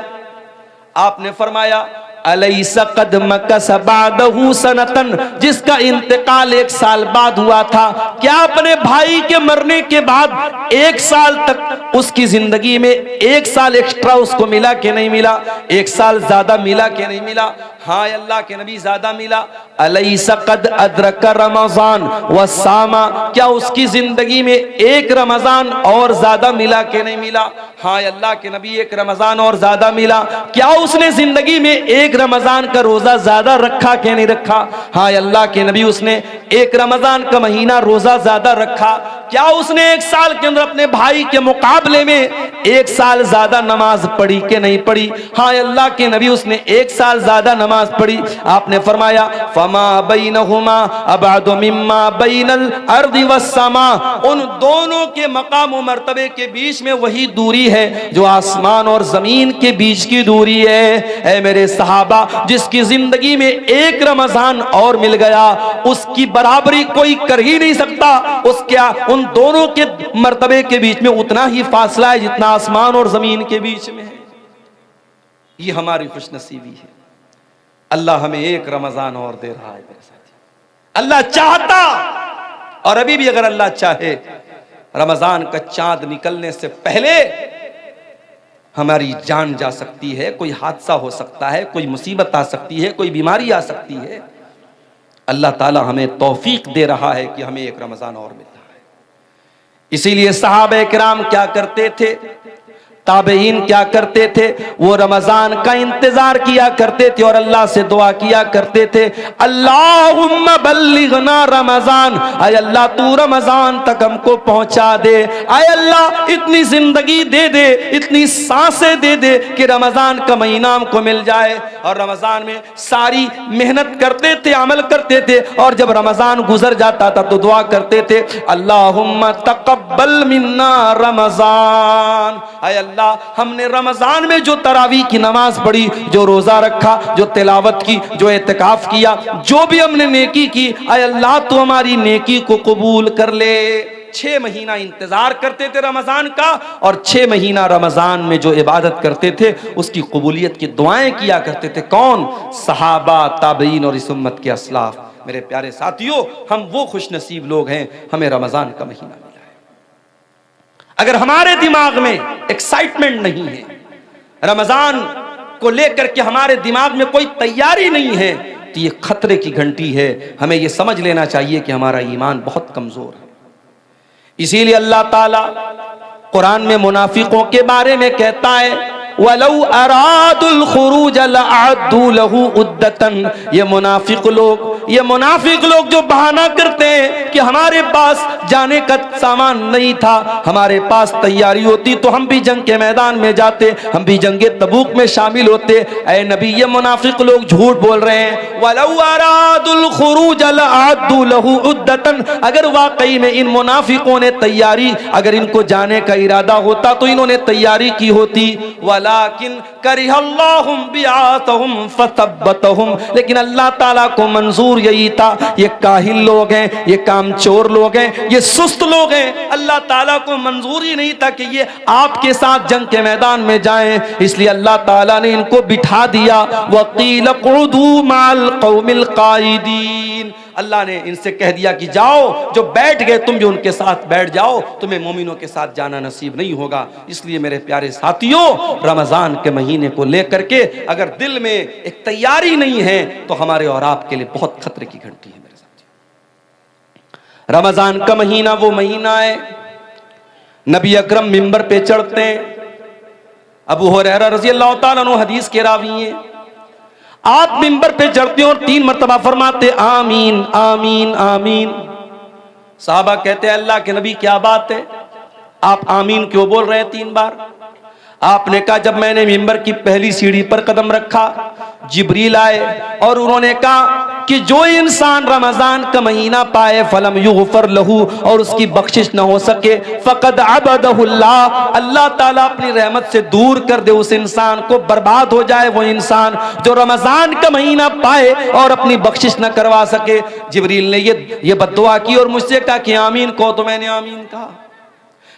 آپ نے فرمایا الیس قد مکث بعدہ سنتن، جس کا انتقال 1 سال بعد ہوا تھا، کیا اپنے بھائی کے مرنے کے بعد 1 سال تک اس کی زندگی میں 1 سال ایکسٹرا اس کو ملا کہ نہیں ملا؟ 1 سال زیادہ ملا کہ نہیں ملا؟ ہاں اللہ کے نبی زیادہ ملا۔ الیس قد ادرک رمضان وصاما، کیا اس کی زندگی میں 1 رمضان اور زیادہ ملا کہ نہیں ملا؟ ہاں اللہ کے نبی 1 رمضان اور زیادہ ملا۔ کیا اس نے زندگی میں 1 رمضان کا روزہ زیادہ رکھا کہ نہیں رکھا؟ ہاں اللہ کے نبی اس نے 1 رمضان کا مہینہ روزہ زیادہ رکھا۔ کیا اس نے 1 سال کے اندر اپنے بھائی کے مقابلے میں 1 سال زیادہ نماز پڑھی کہ نہیں پڑھی؟ ہاں اللہ کے نبی اس نے 1 سال زیادہ نماز پڑھی۔ آپ نے فرمایا فما بینہما ابعد مما بین الارض والسماء، ان دونوں کے مقام و مرتبے کے بیچ میں وہی دوری ہے جو آسمان اور زمین کے بیچ کی دوری ہے۔ اے میرے صحابہ، جس کی زندگی میں 1 رمضان اور مل گیا اس کی برابری کوئی کر ہی نہیں سکتا۔ اس کیا ان دونوں کے مرتبے کے بیچ میں اتنا ہی فاصلہ ہے جتنا آسمان اور زمین کے بیچ میں ہے۔ یہ ہماری خوش نصیبی ہے۔ اللہ ہمیں 1 رمضان اور دے رہا ہے میرے ساتھی۔ اللہ چاہتا، اور ابھی بھی اگر اللہ چاہے، رمضان کا چاند نکلنے سے پہلے ہماری جان جا سکتی ہے، کوئی حادثہ ہو سکتا ہے، کوئی مصیبت آ سکتی ہے، کوئی بیماری آ سکتی ہے۔ اللہ تعالی ہمیں توفیق دے رہا ہے کہ ہمیں 1 رمضان اور مل رہا ہے۔ اسی لیے صحابہ کرام کیا کرتے تھے، تابعین کیا کرتے تھے؟ وہ رمضان کا انتظار کیا کرتے تھے اور اللہ سے دعا کیا کرتے تھے اللہم بلغنا رمضان، اے اللہ تو رمضان تک ہم کو پہنچا دے، اے اللہ اتنی زندگی دے دے، اتنی سانسیں دے دے کہ رمضان کا مہینہ ہم کو مل جائے۔ اور رمضان میں ساری محنت کرتے تھے، عمل کرتے تھے، اور جب رمضان گزر جاتا تھا تو دعا کرتے تھے اللہم تقبل منا رمضان، اے اللہ ہم نے رمضان میں جو تراویح کی نماز پڑھی، جو روزہ رکھا، جو تلاوت کی، جو اعتکاف کیا، جو بھی ہم نے نیکی کی، اے اللہ تو ہماری نیکی کو قبول کر لے۔ 6 مہینہ انتظار کرتے تھے رمضان کا، اور 6 مہینہ رمضان میں جو عبادت کرتے تھے اس کی قبولیت کی دعائیں کیا کرتے تھے۔ کون؟ صحابہ، تابعین اور اس امت کے اسلاف۔ میرے پیارے ساتھیوں، ہم وہ خوش نصیب لوگ ہیں ہمیں رمضان کا مہینہ ملا ہے۔ اگر ہمارے دماغ میں ایکسائٹمنٹ نہیں ہے، رمضان کو لے کر کے ہمارے دماغ میں کوئی تیاری نہیں ہے، تو یہ خطرے کی گھنٹی ہے۔ ہمیں یہ سمجھ لینا چاہیے کہ ہمارا ایمان بہت کمزور ہے۔ اسی لیے اللہ تعالیٰ قرآن میں منافقوں کے بارے میں کہتا ہے وَلَوْ أَرَادُوا الْخُرُوجَ لَأَعَدُّوا لَهُ عُدَّةً۔ یہ منافق لوگ جو بہانہ کرتے ہیں کہ ہمارے پاس جانے کا سامان نہیں تھا، ہمارے پاس تیاری ہوتی تو ہم بھی جنگ کے میدان میں جاتے، ہم بھی جنگ تبوک میں شامل ہوتے۔ اے نبی، یہ منافق لوگ جھوٹ بول رہے ہیں۔ وَلَوْ أَرَادُوا الْخُرُوجَ لَأَعَدُّوا لَهُ عُدَّةً، اگر واقعی میں ان منافقوں نے تیاری، اگر ان کو جانے کا ارادہ ہوتا تو انہوں نے تیاری کی ہوتی۔ وَلَكِنْ كَرِهَ اللَّهُ بِعَاثَهُمْ فَثَبَّتَهُمْ، لیکن اللہ تعالیٰ کو منظور یہی تھا، یہ کاہل لوگ ہیں، یہ کام چور لوگ ہیں، یہ سست لوگ ہیں، اللہ تعالیٰ کو منظور ہی نہیں تھا کہ یہ آپ کے ساتھ جنگ کے میدان میں جائیں، اس لیے اللہ تعالیٰ نے ان کو بٹھا دیا۔ وَقِيلَ اقْعُدُوا مَعَ الْقَوْمِ الْقَاعِدِينَ، اللہ نے ان سے کہہ دیا کہ جاؤ، جو بیٹھ گئے تم بھی ان کے ساتھ بیٹھ جاؤ، تمہیں مومنوں کے ساتھ جانا نصیب نہیں ہوگا۔ اس لیے میرے پیارے ساتھیوں، رمضان کے مہینے کو لے کر کے اگر دل میں ایک تیاری نہیں ہے تو ہمارے اور آپ کے لیے بہت خطرے کی گھنٹی ہے۔ میرے ساتھ، رمضان کا مہینہ وہ مہینہ ہے، نبی اکرم منبر پہ چڑھتے ہیں، ابو ہریرہ رضی اللہ تعالیٰ عنہ حدیث کے راوی ہیں، آپ منبر پہ چڑھتے اور 3 مرتبہ فرماتے آمین آمین آمین۔ صحابہ کہتے ہیں اللہ کے نبی کیا بات ہے، آپ آمین کیوں بول رہے ہیں 3 بار؟ آپ نے کہا جب میں نے منبر کی پہلی سیڑھی پر قدم رکھا، جبریل آئے اور انہوں نے کہا کہ جو انسان رمضان کا مہینہ پائے فلم یغفر لہو، اور اس کی بخشش نہ ہو سکے، فقد عبدہ اللہ، اللہ تعالیٰ اپنی رحمت سے دور کر دے اس انسان کو، برباد ہو جائے وہ انسان جو رمضان کا مہینہ پائے اور اپنی بخشش نہ کروا سکے۔ جبریل نے یہ بد دعا کی اور مجھ سے کہا کہ آمین کہو، تو میں نے آمین کہا۔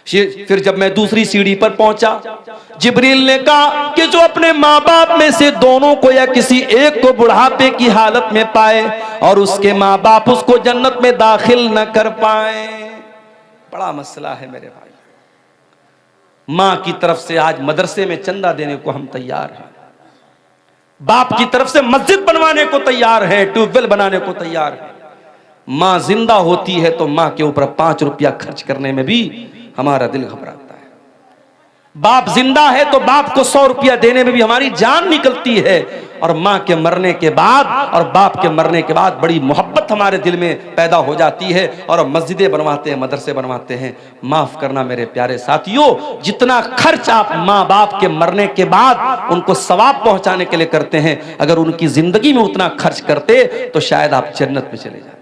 پھر جب میں دوسری سیڑھی پر پہنچا، جبریل نے کہا کہ جو اپنے ماں باپ میں سے دونوں کو یا کسی ایک کو بڑھاپے کی حالت میں پائے اور اس کے ماں باپ اس کو جنت میں داخل نہ کر پائیں۔ بڑا مسئلہ ہے میرے بھائی۔ ماں کی طرف سے آج مدرسے میں چندہ دینے کو ہم تیار ہیں، باپ کی طرف سے مسجد بنوانے کو تیار ہے، ٹیوب ویل بنانے کو تیار ہے۔ ماں زندہ ہوتی ہے تو ماں کے اوپر 5 روپیہ خرچ کرنے میں بھی ہمارا دل گھبراتا ہے، باپ زندہ ہے تو باپ کو 100 روپیہ دینے میں بھی ہماری جان نکلتی ہے، اور ماں کے مرنے کے بعد اور باپ کے مرنے کے بعد بڑی محبت ہمارے دل میں پیدا ہو جاتی ہے اور ہم مسجدیں بنواتے ہیں، مدرسے بنواتے ہیں۔ معاف کرنا میرے پیارے ساتھیوں، جتنا خرچ آپ ماں باپ کے مرنے کے بعد ان کو ثواب پہنچانے کے لیے کرتے ہیں، اگر ان کی زندگی میں اتنا خرچ کرتے تو شاید آپ جنت میں چلے جاتے۔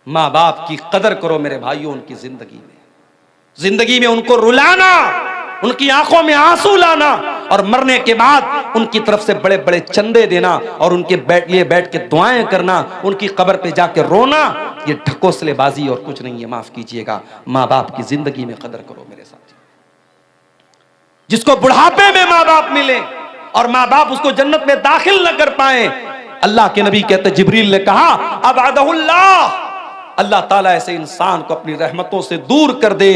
ماں باپ کی قدر کرو میرے بھائیوں، ان کی زندگی میں ان کو رلانا، ان کی آنکھوں میں آنسو لانا، اور مرنے کے بعد ان کی طرف سے بڑے بڑے چندے دینا اور ان کے لیے بیٹھ کے دعائیں کرنا، ان کی قبر پہ جا کے رونا، یہ ڈھکوسلے بازی اور کچھ نہیں ہے، معاف کیجئے گا۔ ماں باپ کی زندگی میں قدر کرو میرے ساتھ۔ جس کو بڑھاپے میں ماں باپ ملے اور ماں باپ اس کو جنت میں داخل نہ کر پائیں، اللہ کے نبی کہتے جبریل نے کہا ابعدہ اللہ تعالیٰ ایسے انسان کو اپنی رحمتوں سے دور کر دے۔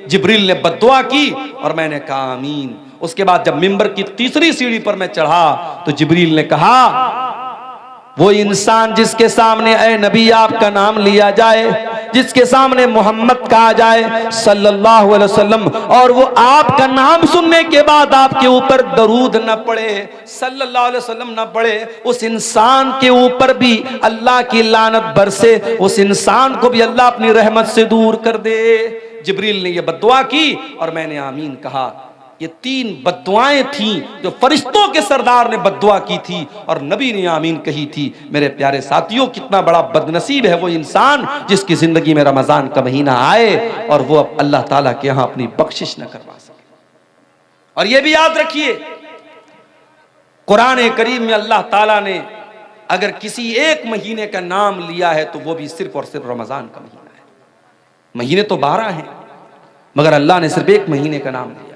جبریل نے بد دعا کی اور میں نے کہا آمین۔ اس کے بعد جب منبر کی 3ری سیڑھی پر میں چڑھا تو جبریل نے کہا وہ انسان جس کے سامنے اے نبی آپ کا نام لیا جائے، جس کے سامنے محمد کہا جائے صلی اللہ علیہ وسلم، اور وہ آپ کا نام سننے کے بعد آپ کے اوپر درود نہ پڑے، صلی اللہ علیہ وسلم نہ پڑے، اس انسان کے اوپر بھی اللہ کی لعنت برسے، اس انسان کو بھی اللہ اپنی رحمت سے دور کر دے۔ جبریل نے یہ بد دعا کی اور میں نے آمین کہا۔ یہ 3 بد دعائیں تھیں جو فرشتوں کے سردار نے بد دعا کی تھی اور نبی نے آمین کہی تھی۔ میرے پیارے ساتھیوں، کتنا بڑا بد نصیب ہے وہ انسان جس کی زندگی میں رمضان کا مہینہ آئے اور وہ اللہ تعالیٰ کے ہاں اپنی بخشش نہ کروا سکے۔ اور یہ بھی یاد رکھیے، قرآن کریم میں اللہ تعالیٰ نے اگر کسی ایک مہینے کا نام لیا ہے تو وہ بھی صرف اور صرف رمضان کا مہینہ ہے۔ مہینے تو 12 ہیں مگر اللہ نے صرف ایک مہینے کا نام لیا ہے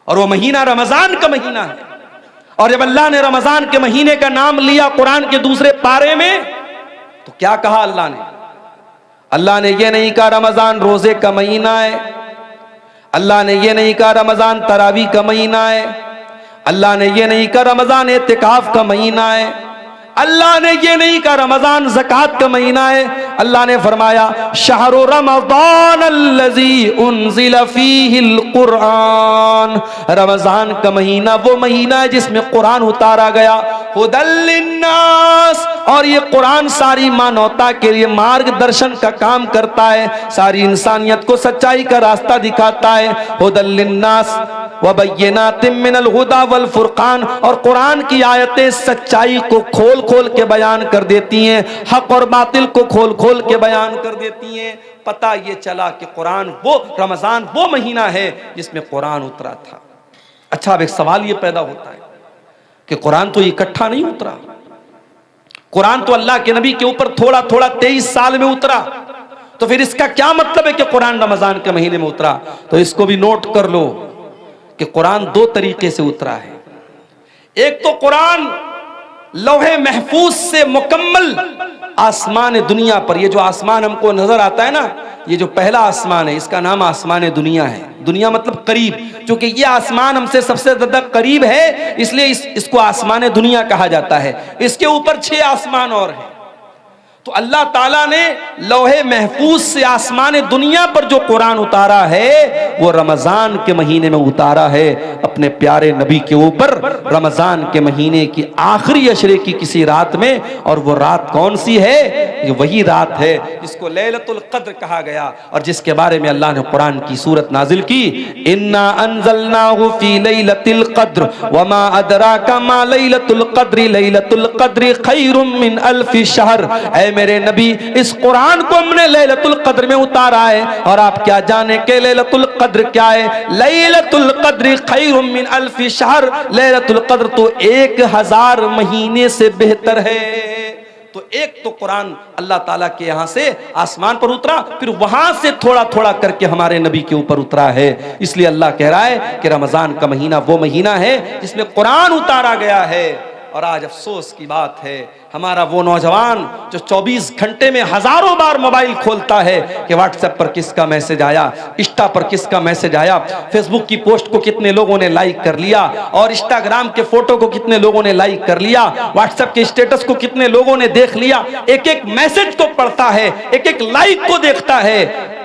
اور وہ مہینہ رمضان کا مہینہ ہے۔ اور جب اللہ نے رمضان کے مہینے کا نام لیا قرآن کے دوسرے پارے میں تو کیا کہا اللہ نے؟ اللہ نے یہ نہیں کہا رمضان روزے کا مہینہ ہے، اللہ نے یہ نہیں کہا رمضان تراویح کا مہینہ ہے، اللہ نے یہ نہیں کہا رمضان اعتکاف کا مہینہ ہے، اللہ نے یہ نہیں کہا رمضان زکوٰۃ کا مہینہ ہے، اللہ نے فرمایا شہر رمضان الذی انزل فیہ القرآن، رمضان کا مہینہ وہ مہینہ ہے جس میں قرآن اتارا گیا، ھدی للناس، اور یہ قرآن ساری مانوتا کے لیے مارگ درشن کا کام کرتا ہے، ساری انسانیت کو سچائی کا راستہ دکھاتا ہے، ھدی للناس وبینات من الہدی والفرقان، اور قرآن کی آیتیں سچائی کو کھول کھول کے بیان کر دیتی ہیں، حق اور باطل کو کھول کھول کے بیان کر دیتی ہیں۔ پتہ یہ چلا کہ قرآن وہ رمضان وہ مہینہ ہے جس میں قرآن اترا تھا۔ اچھا اب ایک سوال یہ پیدا ہوتا ہے کہ قرآن تو اکٹھا نہیں اترا، قرآن تو اللہ کے نبی کے اوپر تھوڑا تھوڑا 23 سال میں اترا، تو پھر اس کا کیا مطلب ہے کہ قرآن رمضان کے مہینے میں اترا؟ تو اس کو بھی نوٹ کر لو کہ قرآن دو طریقے سے اترا ہے۔ ایک تو قرآن لوح محفوظ سے مکمل آسمان دنیا پر، یہ جو آسمان ہم کو نظر آتا ہے نا، یہ جو پہلا آسمان ہے اس کا نام آسمان دنیا ہے، دنیا مطلب قریب، چونکہ یہ آسمان ہم سے سب سے زیادہ قریب ہے اس لیے اس کو آسمان دنیا کہا جاتا ہے، اس کے اوپر 6 آسمان اور ہیں۔ تو اللہ تعالیٰ نے لوح محفوظ سے آسمان دنیا پر جو قرآن اتارا ہے وہ رمضان کے مہینے میں اتارا ہے اپنے پیارے نبی کے اوپر، رمضان کے مہینے کی آخری عشرے کی کسی رات میں، اور وہ رات کون سی ہے؟ یہ وہی رات ہے جس کو لیلۃ القدر کہا گیا، اور جس کے بارے میں اللہ نے قرآن کی سورت نازل کی، انا انزلناہ فی لیلۃ القدر وما ادراک ما لیلۃ القدر لیلۃ القدر خیر من الف شہر، اے میرے نبی اس قرآن کو ہم نے لیلۃ القدر میں اتارا ہے، اور آپ کیا جانے کہ لیلۃ القدر کیا ہے؟ لیلۃ القدر خیر من الف شہر، لیلۃ القدر تو 1000 مہینے سے بہتر ہے۔ تو ایک تو قرآن اللہ تعالیٰ کے یہاں سے آسمان پر اترا، پھر وہاں سے تھوڑا تھوڑا کر کے ہمارے نبی کے اوپر اترا ہے، اس لیے اللہ کہہ رہا ہے کہ رمضان کا مہینہ وہ مہینہ ہے جس میں قرآن اتارا گیا ہے۔ اور آج افسوس کی بات ہے ہمارا وہ نوجوان جو 24 گھنٹے میں ہزاروں بار موبائل کھولتا ہے کہ واٹس ایپ پر کس کا میسج آیا، انسٹا پر کس کا میسج آیا، فیس بک کی پوسٹ کو کتنے لوگوں نے لائک کر لیا، اور انسٹاگرام کے فوٹو کو کتنے لوگوں نے لائک کر لیا، واٹس ایپ کے اسٹیٹس کو کتنے لوگوں نے دیکھ لیا، ایک ایک میسج کو پڑھتا ہے، ایک ایک لائک کو دیکھتا ہے۔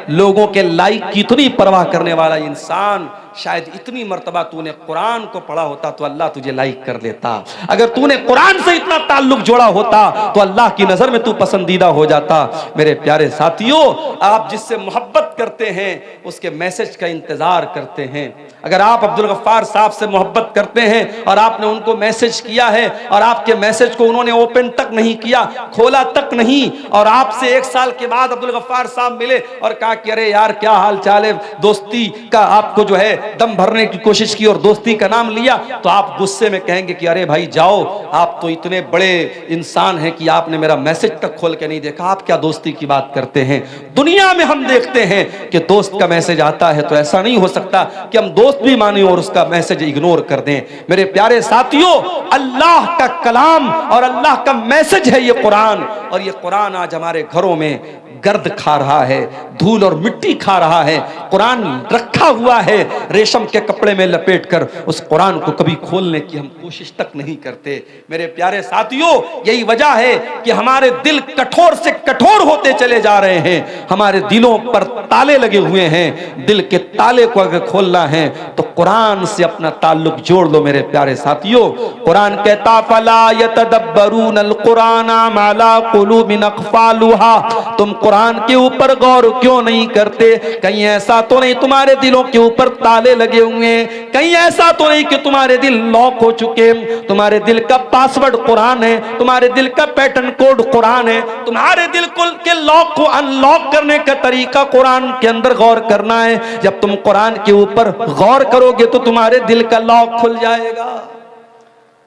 لوگوں کے لائک کی اتنی پرواہ کرنے والا انسان، شاید اتنی مرتبہ تو نے قرآن کو پڑھا ہوتا تو اللہ تجھے لائک کر لیتا، اگر تو نے قرآن سے اتنا تعلق جوڑا ہوتا تو اللہ کی نظر میں تو پسندیدہ ہو جاتا۔ میرے پیارے ساتھیوں، آپ جس سے محبت کرتے ہیں اس کے میسج کا انتظار کرتے ہیں۔ اگر آپ عبدالغفار صاحب سے محبت کرتے ہیں اور آپ نے ان کو میسج کیا ہے اور آپ کے میسج کو انہوں نے اوپن تک نہیں کیا، کھولا تک نہیں، اور آپ سے 1 سال کے بعد عبدالغفار صاحب ملے اور کہا کہ ارے یار کیا حال چال ہے، دوستی کا آپ کو جو ہے دم بھرنے کی کوشش کی اور دوستی کا نام لیا، تو آپ غصے میں کہیں گے کہ ارے بھائی جاؤ، آپ تو اتنے بڑے انسان ہیں کہ آپ نے میرا میسج تک کھول کے نہیں دیکھا، آپ کیا دوستی کی بات کرتے ہیں۔ دنیا میں ہم دیکھتے ہیں کہ دوست کا میسج آتا ہے تو ایسا نہیں ہو سکتا کہ ہم دوست بھی مانیں اور اس کا میسج اگنور کر دیں۔ میرے پیارے ساتھیوں، اللہ کا کلام اور اللہ کا میسج ہے یہ قرآن، اور یہ قرآن آج ہمارے گھروں میں گرد کھا رہا ہے، دھول اور مٹی کھا رہا ہے۔ قرآن رکھا ہوا ہے ریشم کے کپڑے میں لپیٹ کر، اس قرآن کو کبھی کھولنے کی ہم کوشش تک نہیں کرتے۔ میرے پیارے ساتھیوں، یہی وجہ ہے کہ ہمارے دل کٹھور سے کٹھور ہوتے چلے جا رہے ہیں، ہمارے دلوں پر تالے لگے ہوئے ہیں۔ دل کے تالے کو اگر کھولنا ہے تو قرآن سے اپنا تعلق جوڑ لو۔ میرے پیارے ساتھیوں، قرآن کہتا فلا یتدبرون القرآن ما لا قلوب اقفالها، تم قرآن کے اوپر غور کیوں نہیں کرتے؟ کہیں ایسا تو نہیں تمہارے دلوں کے اوپر تالے لگے ہوئے ہیں، کہیں ایسا تو نہیں کہ تمہارے دل لاک ہو چکے، تمہارے دل کا پاسورڈ قرآن ہے، تمہارے دل کا پیٹرن کوڈ قرآن ہے، تمہارے دل کے لاک کو ان لاک کرنے کا طریقہ قرآن کے اندر غور کرنا ہے۔ جب تم قرآن کے اوپر غور کرو گے تو تمہارے دل کا لاک کھل جائے گا۔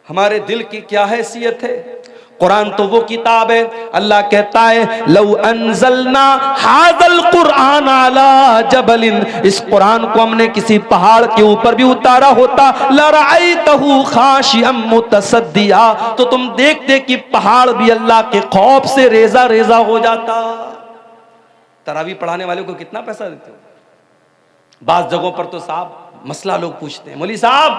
ہمارے دل کی کیا حیثیت ہے؟ قرآن تو وہ کتاب ہے، اللہ کہتا ہے لو انزلنا ھذا القرآن علی جبل، اس قرآن کو ہم نے کسی پہاڑ کے اوپر بھی اتارا ہوتا لرأیتہ خاشعا متصدعا، تو تم دیکھتے کہ پہاڑ بھی اللہ کے خوف سے ریزہ ریزہ ہو جاتا۔ تراویح پڑھانے والے کو کتنا پیسہ دیتے ہو؟ بعض جگہوں پر تو صاحب مسئلہ لوگ پوچھتے ہیں، مولوی صاحب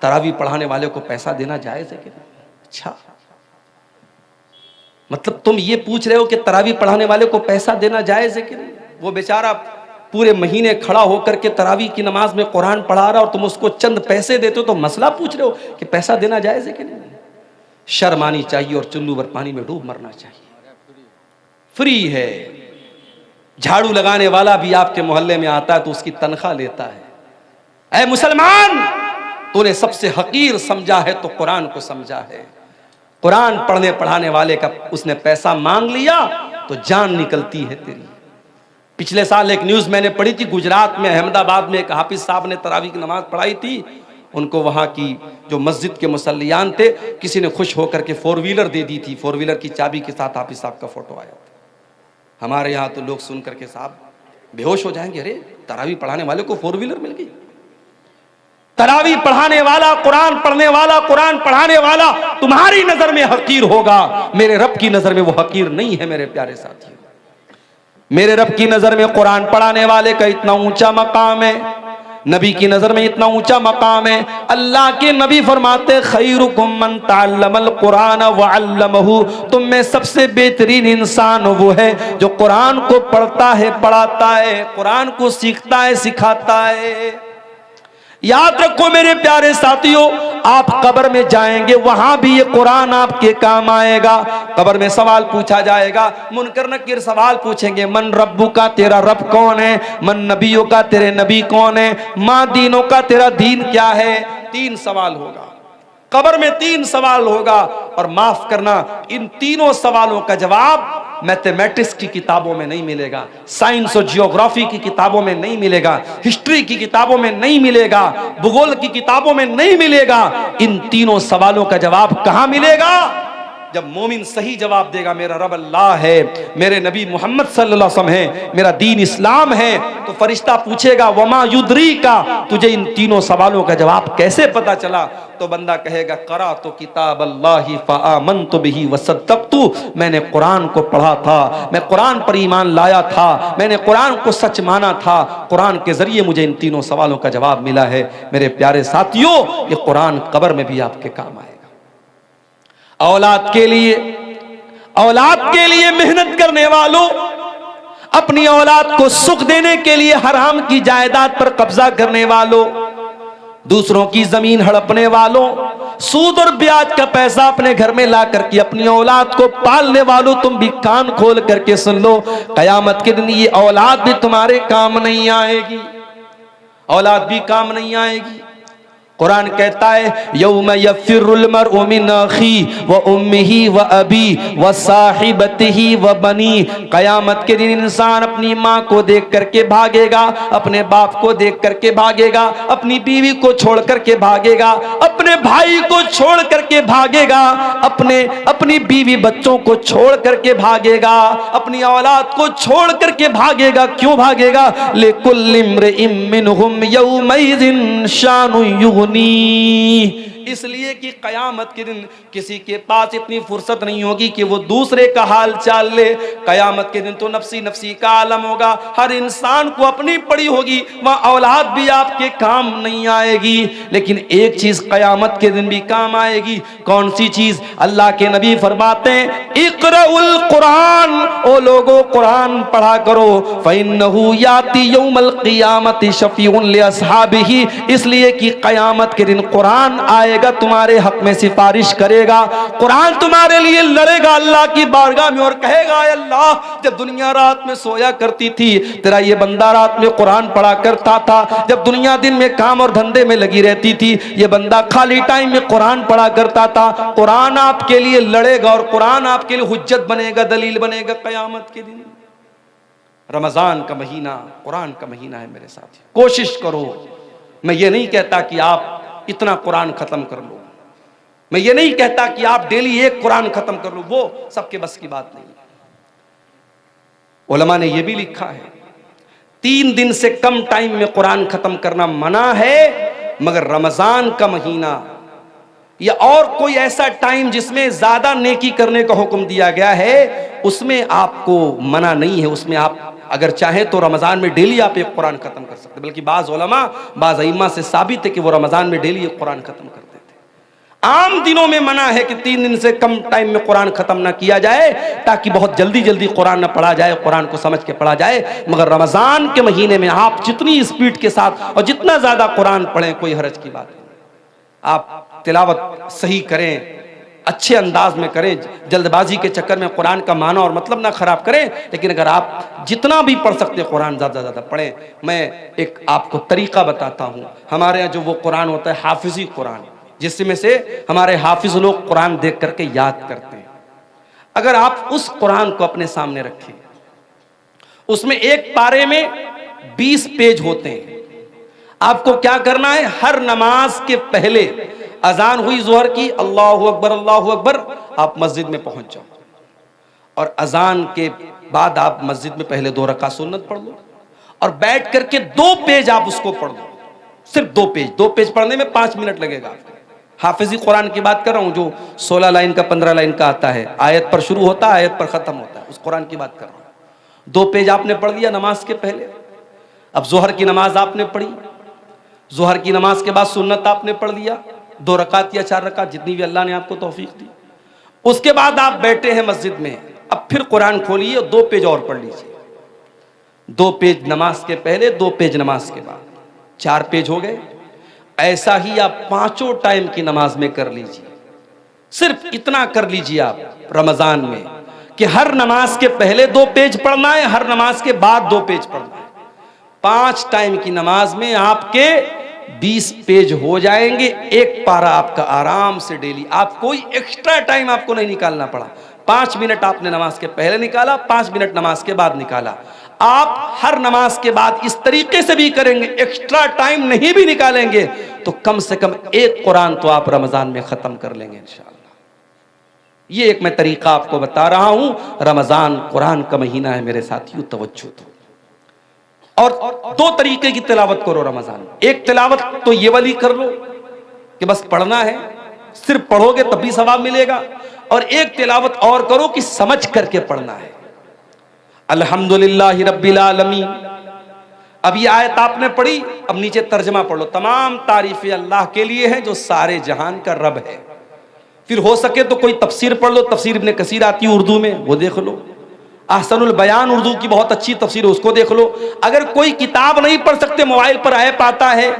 تراویح پڑھانے والے کو پیسہ دینا جائز ہے کہ نہیں؟ اچھا، مطلب تم یہ پوچھ رہے ہو کہ تراویح پڑھانے والے کو پیسہ دینا جائز ہے کہ نہیں؟ وہ بیچارہ پورے مہینے کھڑا ہو کر کے تراویح کی نماز میں قرآن پڑھا رہا اور تم اس کو چند پیسے دیتے ہو تو مسئلہ پوچھ رہے ہو کہ پیسہ دینا جائز ہے کہ نہیں؟ شرم آنی چاہیے اور چلو بھر پانی میں ڈوب مرنا چاہیے. فری ہے. جھاڑو لگانے والا بھی آپ کے محلے میں آتا ہے تو اس کی تنخواہ لیتا ہے. اے مسلمان، تو نے سب سے حقیر سمجھا ہے تو قرآن کو سمجھا ہے. قرآن پڑھنے پڑھانے والے کا اس نے پیسہ مانگ لیا تو جان نکلتی ہے تیری. پچھلے سال ایک نیوز میں نے پڑھی تھی، گجرات میں احمد آباد میں ایک حافظ صاحب نے تراویح کی نماز پڑھائی تھی. ان کو وہاں کی جو مسجد کے مصلیان تھے کسی نے خوش ہو کر کے 4 ویلر دے دی تھی. 4 ویلر کی چابی کے ساتھ حافظ صاحب کا فوٹو آیا تھا. ہمارے یہاں تو لوگ سن کر کے صاحب بے ہوش ہو جائیں گے، ارے تراویح پڑھانے والے کو 4 ویلر مل گئی. تراویح پڑھانے والا، قرآن پڑھنے والا، قرآن پڑھانے والا تمہاری نظر میں حقیر ہوگا، میرے رب کی نظر میں وہ حقیر نہیں ہے. میرے پیارے ساتھیوں، میرے رب کی نظر میں قرآن پڑھانے والے کا اتنا اونچا مقام ہے، نبی کی نظر میں اتنا اونچا مقام ہے. اللہ کے نبی فرماتے خیرکم من تعلم القرآن وعلمہ، تم میں سب سے بہترین انسان وہ ہے جو قرآن کو پڑھتا ہے، پڑھاتا ہے، قرآن کو سیکھتا ہے، سکھاتا ہے. یاد رکھو میرے پیارے ساتھیوں، آپ قبر میں جائیں گے وہاں بھی یہ قرآن آپ کے کام آئے گا. قبر میں سوال پوچھا جائے گا، منکر نکیر سوال پوچھیں گے، من ربو کا، تیرا رب کون ہے؟ من نبیوں کا، تیرے نبی کون ہے؟ ماں دینوں کا، تیرا دین کیا ہے؟ 3 سوال ہوگا قبر میں. 3 سوال ہوگا. اور معاف کرنا، ان تینوں سوالوں کا جواب میتھمیٹکس کی کتابوں میں نہیں ملے گا، سائنس اور جیوگرافی کی کتابوں میں نہیں ملے گا، ہسٹری کی کتابوں میں نہیں ملے گا، بھگول کی کتابوں میں نہیں ملے گا. ان تینوں سوالوں کا جواب کہاں ملے گا؟ جب مومن صحیح جواب دے گا میرا رب اللہ ہے، میرے نبی محمد صلی اللہ علیہ وسلم ہے، میرا دین اسلام ہے، تو فرشتہ پوچھے گا وما یدریکا، تجھے ان تینوں سوالوں کا جواب کیسے پتا چلا؟ تو بندہ کہے گا قرأت کتاب اللہ فآمنت بہ وصدقت، میں نے قرآن کو پڑھا تھا، میں قرآن پر ایمان لایا تھا، میں نے قرآن کو سچ مانا تھا، قرآن کے ذریعے مجھے ان تینوں سوالوں کا جواب ملا ہے. میرے پیارے ساتھیوں، یہ قرآن قبر میں بھی آپ کے کام آئے گا. اولاد کے لیے محنت کرنے والوں، اپنی اولاد کو سکھ دینے کے لیے حرام کی جائیداد پر قبضہ کرنے والوں، دوسروں کی زمین ہڑپنے والوں، سود اور بیاج کا پیسہ اپنے گھر میں لا کر کے اپنی اولاد کو پالنے والوں، تم بھی کان کھول کر کے سن لو، قیامت کے دن یہ اولاد بھی تمہارے کام نہیں آئے گی. اولاد بھی کام نہیں آئے گی. قرآن کہتا ہے یوم یفر المرء من اخیہ و امہ و ابی و صاحبتہ و بنی، قیامت کے دن انسان اپنی ماں کو دیکھ کر کے بھاگے گا، اپنے باپ کو دیکھ کر کے بھاگے گا، اپنی بیوی کو چھوڑ کر کے بھاگے گا، اپنے بھائی کو چھوڑ کر کے بھاگے گا، اپنی بیوی بچوں کو چھوڑ کر کے بھاگے گا، اپنی اولاد کو چھوڑ کر کے بھاگے گا. کیوں بھاگے گا؟ لِكُلِّ امْرِئٍ مِّنْهُمْ يَوْمَئِذٍ شَانٌ يُغْنِيهِ، اس لیے کہ قیامت کے دن کسی کے پاس اتنی فرصت نہیں ہوگی کہ وہ دوسرے کا حال چال لے. قیامت کے دن تو نفسی نفسی کا عالم ہوگا، ہر انسان کو اپنی پڑی ہوگی، وہاں اولاد بھی آپ کے کام نہیں آئے گی. لیکن ایک چیز قیامت کے دن بھی کام آئے گی. کون سی چیز؟ اللہ کے نبی فرماتے ہیں اقرأوا القرآن، او لوگو قرآن پڑھا کرو، فإنه یاتی یوم القیامت شفیع لأصحابہ، اس لیے کہ قیامت کے دن قرآن آئے گا، تمہارے حق میں سفارش کرے گا، قرآن تمہارے لیے لڑے گا اللہ کی بارگاہ میں اور کہے گا اے اللہ، جب دنیا رات میں سویا کرتی تھی تیرا یہ بندہ رات میں قرآن پڑھا کرتا تھا، جب دنیا دن میں کام اور دھندے میں لگی رہتی تھی یہ بندہ خالی ٹائم میں قرآن پڑھا کرتا تھا. قرآن آپ کے لیے لڑے گا اور قرآن آپ کے لیے حجت بنے گا، دلیل بنے گا قیامت کے دن. رمضان کا مہینہ قرآن کا مہینہ ہے میرے ساتھ، کوشش کرو. میں یہ نہیں کہتا کہ آپ اتنا قرآن ختم کر لو، میں یہ نہیں کہتا کہ آپ ڈیلی ایک قرآن ختم کر لو، وہ سب کے بس کی بات نہیں. علماء نے یہ بھی لکھا ہے 3 دن سے کم ٹائم میں قرآن ختم کرنا منع ہے، مگر رمضان کا مہینہ یا اور کوئی ایسا ٹائم جس میں زیادہ نیکی کرنے کا حکم دیا گیا ہے اس میں آپ کو منع نہیں ہے. اس میں آپ اگر چاہیں تو رمضان میں ڈیلی آپ ایک قرآن ختم کر سکتے، بلکہ بعض علماء بعض ائمہ سے ثابت ہے کہ وہ رمضان میں ڈیلی ایک قرآن ختم کرتے تھے. عام دنوں میں منع ہے کہ 3 دن سے کم ٹائم میں قرآن ختم نہ کیا جائے، تاکہ بہت جلدی جلدی قرآن نہ پڑھا جائے، قرآن کو سمجھ کے پڑھا جائے۔ مگر رمضان کے مہینے میں آپ جتنی اسپیڈ کے ساتھ اور جتنا زیادہ قرآن پڑھیں، کوئی حرج کی بات نہیں۔ آپ تلاوت صحیح کریں، اچھے انداز میں کریں، جلد بازی کے چکر میں قرآن کا معنی اور مطلب نہ خراب کریں، لیکن اگر آپ جتنا بھی پڑھ سکتے قرآن زیادہ زیادہ پڑھیں۔ میں ایک آپ کو طریقہ بتاتا ہوں۔ ہمارے یہاں جو وہ قرآن ہوتا ہے حافظی قرآن، جس میں سے ہمارے حافظ لوگ قرآن دیکھ کر کے یاد کرتے ہیں، اگر آپ اس قرآن کو اپنے سامنے رکھیں، اس میں ایک پارے میں 20 پیج ہوتے ہیں۔ آپ کو کیا کرنا ہے؟ ہر نماز کے پہلے اذان ہوئی ظہر کی، اللہ اکبر اللہ اکبر، آپ مسجد میں پہنچ جاؤ، اور اذان کے بعد آپ مسجد میں پہلے 2 رکعت سنت پڑھ لو، اور بیٹھ کر کے 2 پیج آپ اس کو پڑھ لو، صرف 2 پیج۔ 2 پیج پڑھنے میں 5 منٹ لگے گا۔ حافظی قرآن کی بات کر رہا ہوں، جو 16 لائن کا 15 لائن کا آتا ہے، آیت پر شروع ہوتا ہے آیت پر ختم ہوتا ہے، اس قرآن کی بات کر رہا ہوں۔ 2 پیج آپ نے پڑھ لیا نماز کے پہلے۔ اب ظہر کی نماز آپ نے پڑھی، ظہر کی نماز کے بعد سنت آپ نے پڑھ لیا، 2 رکعت یا 4 رکعت، جتنی بھی اللہ نے آپ کو توفیق دی۔ اس کے بعد آپ بیٹھے ہیں مسجد میں، اب پھر قرآن کھولیے اور 2 پیج اور پڑھ لیجیے۔ 2 پیج نماز کے پہلے، 2 پیج نماز کے بعد، 4 پیج ہو گئے۔ ایسا ہی آپ 5 ٹائم کی نماز میں کر لیجیے۔ صرف اتنا کر لیجیے آپ رمضان میں کہ ہر نماز کے پہلے 2 پیج پڑھنا ہے، ہر نماز کے بعد 2 پیج پڑھنا ہے۔ 5 ٹائم کی نماز میں آپ کے 20 پیج ہو جائیں گے، ایک پارہ آپ کا آرام سے ڈیلی۔ آپ کوئی ایکسٹرا ٹائم آپ کو نہیں نکالنا پڑا۔ 5 منٹ آپ نے نماز کے پہلے نکالا، 5 منٹ نماز کے بعد نکالا۔ آپ ہر نماز کے بعد اس طریقے سے بھی کریں گے، ایکسٹرا ٹائم نہیں بھی نکالیں گے، تو کم سے کم ایک قرآن تو آپ رمضان میں ختم کر لیں گے انشاءاللہ۔ یہ ایک میں طریقہ آپ کو بتا رہا ہوں۔ رمضان قرآن کا مہینہ ہے میرے ساتھیوں، توجہ دو۔ اور 2 طریقے کی تلاوت کرو رمضان میں۔ ایک تلاوت تو یہ والی کر لو کہ بس پڑھنا ہے، صرف پڑھو گے تب بھی ثواب ملے گا، اور ایک تلاوت اور کرو کہ سمجھ کر کے پڑھنا ہے۔ الحمدللہ رب العالمین، اب یہ آیت آپ نے پڑھی، اب نیچے ترجمہ پڑھ لو۔ تمام تعریفیں اللہ کے لیے ہیں جو سارے جہان کا رب ہے۔ پھر ہو سکے تو کوئی تفسیر پڑھ لو، تفسیر ابن کثیر آتی ہے اردو میں، وہ دیکھ لو۔ احسن البیان اردو کی بہت اچھی تفسیر ہے، اس کو دیکھ لو۔ اگر کوئی کتاب نہیں پڑھ سکتے، موبائل پر ایپ آتا ہے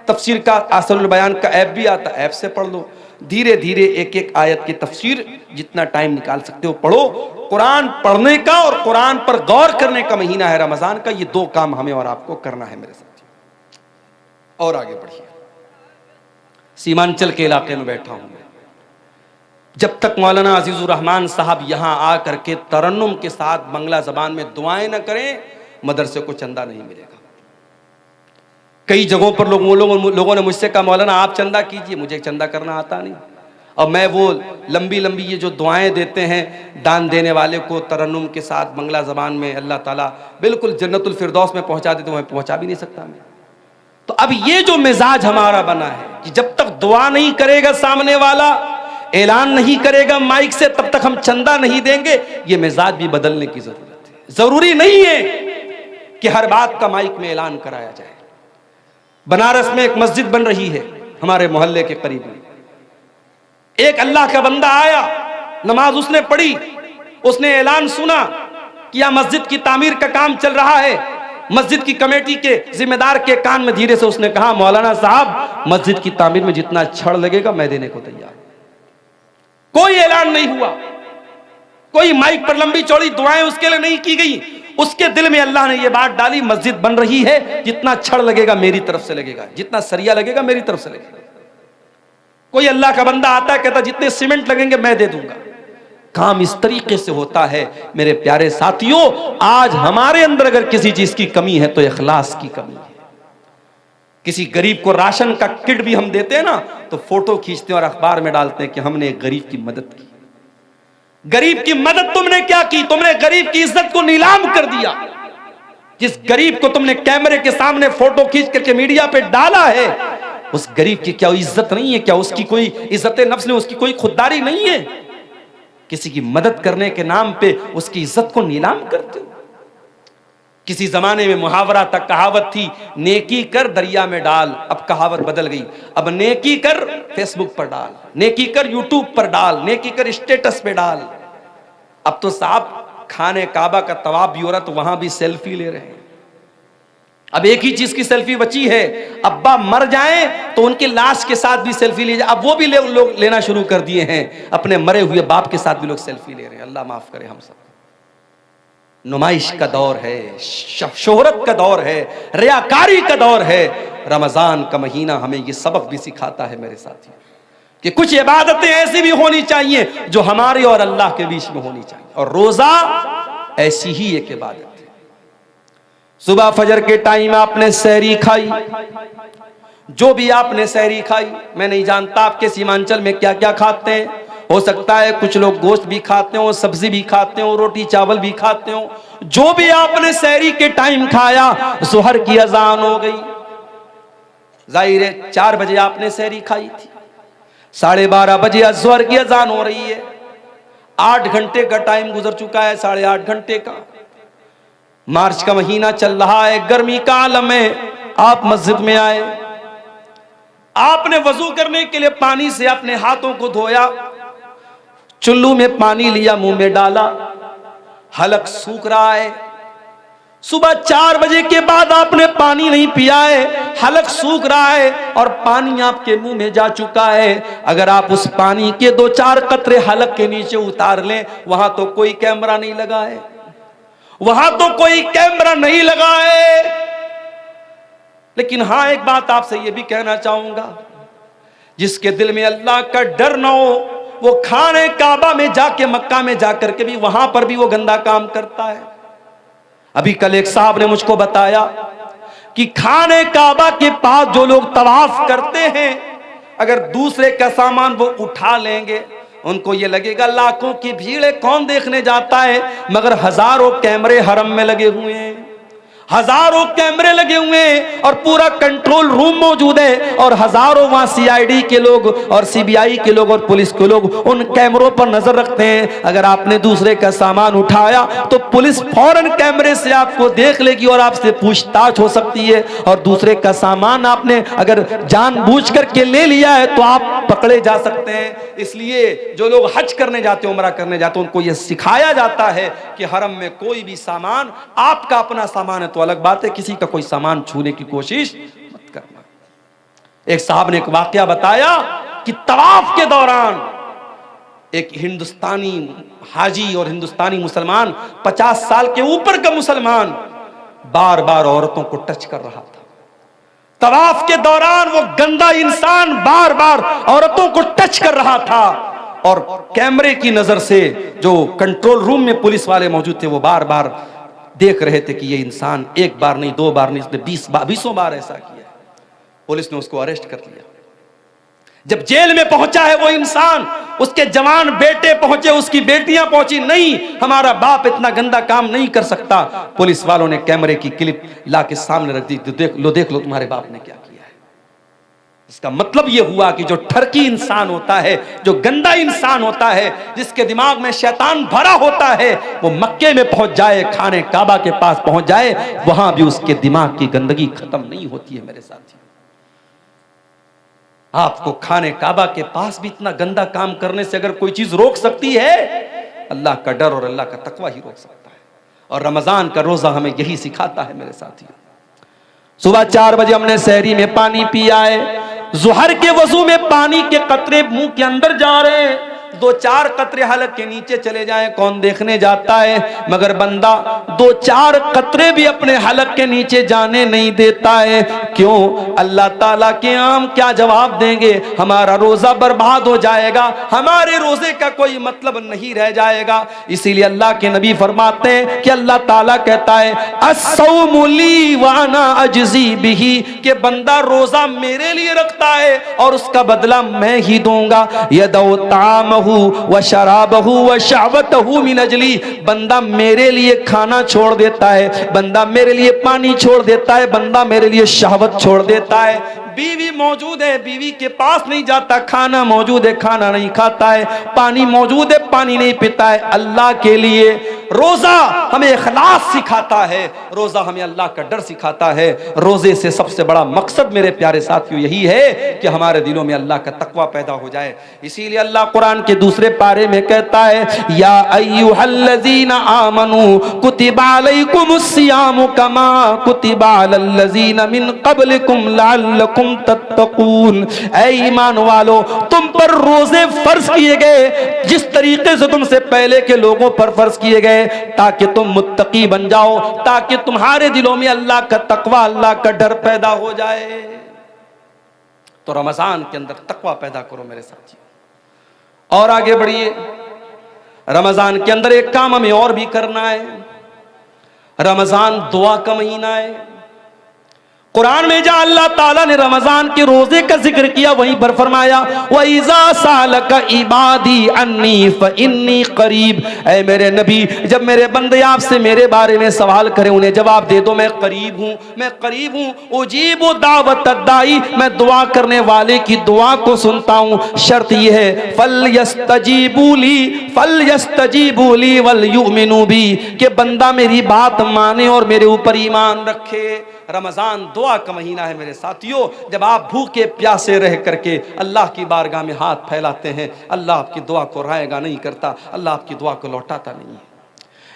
تفسیر کا، احسن البیان کا ایپ بھی آتا ہے، ایپ سے پڑھ لو۔ دھیرے دھیرے ایک ایک آیت کی تفسیر جتنا ٹائم نکال سکتے ہو پڑھو۔ قرآن پڑھنے کا اور قرآن پر غور کرنے کا مہینہ ہے رمضان کا، یہ 2 کام ہمیں اور آپ کو کرنا ہے میرے ساتھ۔ اور آگے بڑھیے۔ سیمانچل کے علاقے میں بیٹھا ہوں میں، جب تک مولانا عزیز الرحمان صاحب یہاں آ کر کے ترنم کے ساتھ بنگلہ زبان میں دعائیں نہ کریں، مدرسے کو چندہ نہیں ملے گا۔ کئی جگہوں پر لوگوں نے مجھ سے کہا مولانا آپ چندہ کیجئے، مجھے چندہ کرنا آتا نہیں، اور میں وہ لمبی لمبی یہ جو دعائیں دیتے ہیں دان دینے والے کو ترنم کے ساتھ بنگلہ زبان میں، اللہ تعالیٰ بالکل جنت الفردوس میں پہنچا دیتے ہیں، میں پہنچا بھی نہیں سکتا میں۔ تو اب یہ جو مزاج ہمارا بنا ہے کہ جب تک دعا نہیں کرے گا سامنے والا، اعلان نہیں کرے گا مائک سے، تب تک ہم چندہ نہیں دیں گے، یہ مزاج بھی بدلنے کی ضرورت ہے۔ ضروری نہیں ہے کہ ہر بات کا مائک میں اعلان کرایا جائے۔ بنارس میں ایک مسجد بن رہی ہے ہمارے محلے کے قریب میں، ایک اللہ کا بندہ آیا، نماز اس نے پڑھی، اس نے اعلان سنا کہ یہاں مسجد کی تعمیر کا کام چل رہا ہے۔ مسجد کی کمیٹی کے ذمہ دار کے کان میں دھیرے سے اس نے کہا مولانا صاحب مسجد کی تعمیر میں جتنا چھڑ لگے گا میں دینے کو تیار ہوں۔ کوئی اعلان نہیں ہوا، کوئی مائک پر لمبی چوڑی دعائیں اس کے لیے نہیں کی گئی، اس کے دل میں اللہ نے یہ بات ڈالی مسجد بن رہی ہے، جتنا چھڑ لگے گا میری طرف سے لگے گا، جتنا سریا لگے گا میری طرف سے لگے گا۔ کوئی اللہ کا بندہ آتا ہے کہتا جتنے سیمنٹ لگیں گے میں دے دوں گا۔ کام اس طریقے سے ہوتا ہے میرے پیارے ساتھیوں۔ آج ہمارے اندر اگر کسی چیز کی کمی ہے تو اخلاص کی کمی ہے۔ کسی غریب کو راشن کا کٹ بھی ہم دیتے ہیں نا تو فوٹو کھینچتے ہیں اور اخبار میں ڈالتے ہیں کہ ہم نے ایک غریب کی مدد کی۔ غریب کی مدد تم نے کیا کی؟ تم نے غریب کی عزت کو نیلام کر دیا۔ جس غریب کو تم نے کیمرے کے سامنے فوٹو کھینچ کر کے میڈیا پہ ڈالا ہے، اس غریب کی کیا عزت نہیں ہے؟ کیا اس کی کوئی عزت نفس نہیں؟ اس کی کوئی خودداری نہیں ہے؟ کسی کی مدد کرنے کے نام پہ اس کی عزت کو نیلام کرتے ہو۔ کسی زمانے میں محاورہ تک کہاوت تھی نیکی کر دریا میں ڈال، اب کہاوت بدل گئی، اب نیکی کر فیس بک پر ڈال، نیکی کر یوٹیوب پر ڈال، نیکی کر اسٹیٹس پہ ڈال۔ اب تو صاحب خانہ کعبہ کا طواف بھی ہو رہا تو وہاں بھی سیلفی لے رہے ہیں۔ اب ایک ہی چیز کی سیلفی بچی ہے، ابا مر جائیں تو ان کی لاش کے ساتھ بھی سیلفی لے جائے، اب وہ بھی لوگ لینا شروع کر دیے ہیں، اپنے مرے ہوئے باپ کے ساتھ بھی لوگ سیلفی لے رہے ہیں۔ اللہ معاف کرے ہم سب۔ نمائش کا دور ہے، شہرت کا دور ہے، ریاکاری کا دور ہے۔ رمضان کا مہینہ ہمیں یہ سبق بھی سکھاتا ہے میرے ساتھی کہ کچھ عبادتیں ایسی بھی ہونی چاہیے جو ہمارے اور اللہ کے بیچ میں ہونی چاہیے، اور روزہ ایسی ہی ایک عبادت ہے۔ صبح فجر کے ٹائم آپ نے سحری کھائی، جو بھی آپ نے سحری کھائی، میں نہیں جانتا آپ کے سیمانچل میں کیا کیا کھاتے ہیں، ہو سکتا ہے کچھ لوگ گوشت بھی کھاتے ہوں، سبزی بھی کھاتے ہوں، روٹی چاول بھی کھاتے ہوں، جو بھی آپ نے سحری کے ٹائم کھایا، ظہر کی اذان ہو گئی، ظاہر ہے 4 بجے آپ نے سحری کھائی تھی، 12:30 بجے ظہر کی اذان ہو رہی ہے، 8 گھنٹے کا ٹائم گزر چکا ہے، 8.5 گھنٹے کا۔ مارچ کا مہینہ چل رہا ہے، گرمی کا عالم ہے، آپ مسجد میں آئے، آپ نے وضو کرنے کے لیے پانی سے اپنے ہاتھوں کو دھویا، چلو میں پانی لیا، منہ میں ڈالا، حلق سوکھ رہا ہے۔ صبح 4 بجے کے بعد آپ نے پانی نہیں پیا ہے، حلق سوکھ رہا ہے اور پانی آپ کے منہ میں جا چکا ہے۔ اگر آپ اس پانی کے 2-4 قطرے حلق کے نیچے اتار لیں، وہاں تو کوئی کیمرہ نہیں لگا ہے، وہاں تو کوئی کیمرہ نہیں لگا ہے، لیکن ہاں ایک بات آپ سے یہ بھی کہنا چاہوں گا، جس کے دل میں اللہ کا ڈر نہ ہو وہ خانہ کعبہ میں جا کے، مکہ میں جا کر کے بھی وہاں پر بھی وہ گندا کام کرتا ہے۔ ابھی کل ایک صاحب نے مجھ کو بتایا کہ خانہ کعبہ کے پاس جو لوگ طواف کرتے ہیں، اگر دوسرے کا سامان وہ اٹھا لیں گے، ان کو یہ لگے گا لاکھوں کی بھیڑ ہے، کون دیکھنے جاتا ہے، مگر ہزاروں کیمرے حرم میں لگے ہوئے ہیں، ہزاروں کیمرے لگے ہوئے ہیں اور پورا کنٹرول روم موجود ہے، اور ہزاروں وہاں CID کے لوگ اور CBI کے لوگ اور پولیس کے لوگ ان کیمروں پر نظر رکھتے ہیں۔ اگر آپ نے دوسرے کا سامان اٹھایا تو پولیس فوراً کیمرے سے آپ کو دیکھ لے گی اور آپ سے پوچھ تاچھ ہو سکتی ہے، اور دوسرے کا سامان آپ نے اگر جان بوجھ کر کے لے لیا ہے تو آپ پکڑے جا سکتے ہیں۔ اس لیے جو لوگ حج کرنے جاتے ہیں، عمرہ کرنے جاتے ہیں، ان کو یہ سکھایا جاتا ہے کہ حرم میں کوئی بھی سامان، آپ کا اپنا سامان ہے تو الگ بات ہے، کسی کا کوئی سامان چھونے کی کوشش مت کرنا۔ ایک صاحب نے ایک واقعہ بتایا کہ طواف کے دوران ایک ہندوستانی حاجی اور ہندوستانی مسلمان، 50 سال کے اوپر کا مسلمان، بار بار عورتوں کو ٹچ کر رہا تھا۔ طواف کے دوران وہ گندا انسان بار بار عورتوں کو ٹچ کر رہا تھا، اور کیمرے کی نظر سے جو کنٹرول روم میں پولیس والے موجود تھے وہ بار بار دیکھ رہے تھے کہ یہ انسان 1 بار نہیں 2 بار نہیں، اس نے 20 بار ایسا کیا ہے۔ پولیس نے اس کو اریسٹ کر لیا۔ جب جیل میں پہنچا ہے وہ انسان، اس کے جوان بیٹے پہنچے، اس کی بیٹیاں پہنچی، نہیں ہمارا باپ اتنا گندا کام نہیں کر سکتا۔ پولیس والوں نے کیمرے کی کلپ لا کے سامنے رکھ دی، دیکھ لو تمہارے باپ نے کیا کیا ہے۔ اس کا مطلب یہ ہوا کہ جو ٹھرکی انسان ہوتا ہے، جو گندا انسان ہوتا ہے، جس کے دماغ میں شیطان بھرا ہوتا ہے، وہ مکے میں پہنچ جائے، خانہ کعبہ کے پاس پہنچ جائے، وہاں بھی اس کے دماغ کی گندگی ختم نہیں ہوتی ہے میرے ساتھی۔ آپ کو خانہ کعبہ کے پاس بھی اتنا گندا کام کرنے سے اگر کوئی چیز روک سکتی ہے، اللہ کا ڈر اور اللہ کا تقوی ہی روک سکتا ہے، اور رمضان کا روزہ ہمیں یہی سکھاتا ہے میرے ساتھی۔ صبح 4 بجے ہم نے سحری میں پانی پیا ہے، ظہر کے وضو میں پانی کے قطرے منہ کے اندر جا رہے ہیں، 2-4 قطرے حلق کے نیچے چلے جائیں، کون دیکھنے جاتا ہے، مگر بندہ 2-4 قطرے بھی اپنے حلق کے نیچے جانے نہیں دیتا ہے۔ کیوں؟ اللہ تعالیٰ کے عام کیا جواب دیں گے؟ ہمارا روزہ برباد ہو جائے گا، ہمارے روزے کا کوئی مطلب نہیں رہ جائے گا۔ اسی لیے اللہ کے نبی فرماتے ہیں کہ اللہ تعالیٰ کہتا ہے الصوم لی وانا اجزی بہ، کہ بندہ روزہ میرے لیے رکھتا ہے اور اس کا بدلہ میں ہی دوں گا۔ یدعو طعامہ وشرابہ وشہوتہ من اجلی، بندہ میرے لیے کھانا چھوڑ دیتا ہے، بندہ میرے لیے پانی چھوڑ دیتا ہے، بندہ میرے لیے شہوت چھوڑ دیتا ہے۔ بیوی موجود ہے، بیوی کے پاس نہیں جاتا، کھانا موجود ہے، کھانا نہیں کھاتا ہے، پانی موجود ہے، پانی نہیں پیتا ہے۔ اللہ کے لیے روزہ ہمیں اخلاص سکھاتا ہے، روزہ ہمیں اللہ کا ڈر سکھاتا ہے۔ روزے سے سب سے بڑا مقصد میرے پیارے ساتھیوں یہی ہے کہ ہمارے دلوں میں اللہ کا تقوی پیدا ہو جائے۔ اسی لیے اللہ قرآن کے دوسرے پارے میں کہتا ہے یا ایھا الذین آمنوا کتب علیکم الصیام کما کتب علی الذین من قبلکم لعلکم تتقون۔ اے ایمان والو، تم پر روزے فرض کیے گئے جس طریقے سے تم سے پہلے کے لوگوں پر فرض کیے گئے تاکہ تم متقی بن جاؤ، تاکہ تمہارے دلوں میں اللہ کا تقوی، اللہ کا ڈر پیدا ہو جائے۔ تو رمضان کے اندر تقوی پیدا کرو میرے ساتھی، اور آگے بڑھیے۔ رمضان کے اندر ایک کام ہمیں اور بھی کرنا ہے۔ رمضان دعا کا مہینہ ہے۔ قرآن میں جہاں اللہ تعالیٰ نے رمضان کے روزے کا ذکر کیا وہیں پر فرمایا وَإِذَا سَأَلَكَ عِبَادِي عَنِّي فَإِنِّي قَرِيب۔ اے میرے نبی، جب میرے بندے آپ سے میرے بارے میں سوال کریں انہیں جواب دے دو میں قریب ہوں، میں قریب ہوں۔ اجیب دعوت الداعی، میں دعا کرنے والے کی دعا کو سنتا ہوں۔ شرط یہ ہے فَلْيَسْتَجِيبُوا لِي وَلْيُؤْمِنُوا بِي، کہ بندہ میری بات مانے اور میرے اوپر ایمان رکھے۔ رمضان دعا کا مہینہ ہے میرے ساتھیوں۔ جب آپ بھوکے پیاسے رہ کر کے اللہ کی بارگاہ میں ہاتھ پھیلاتے ہیں، اللہ آپ کی دعا کو رائے گا نہیں کرتا، اللہ آپ کی دعا کو لوٹاتا نہیں ہے۔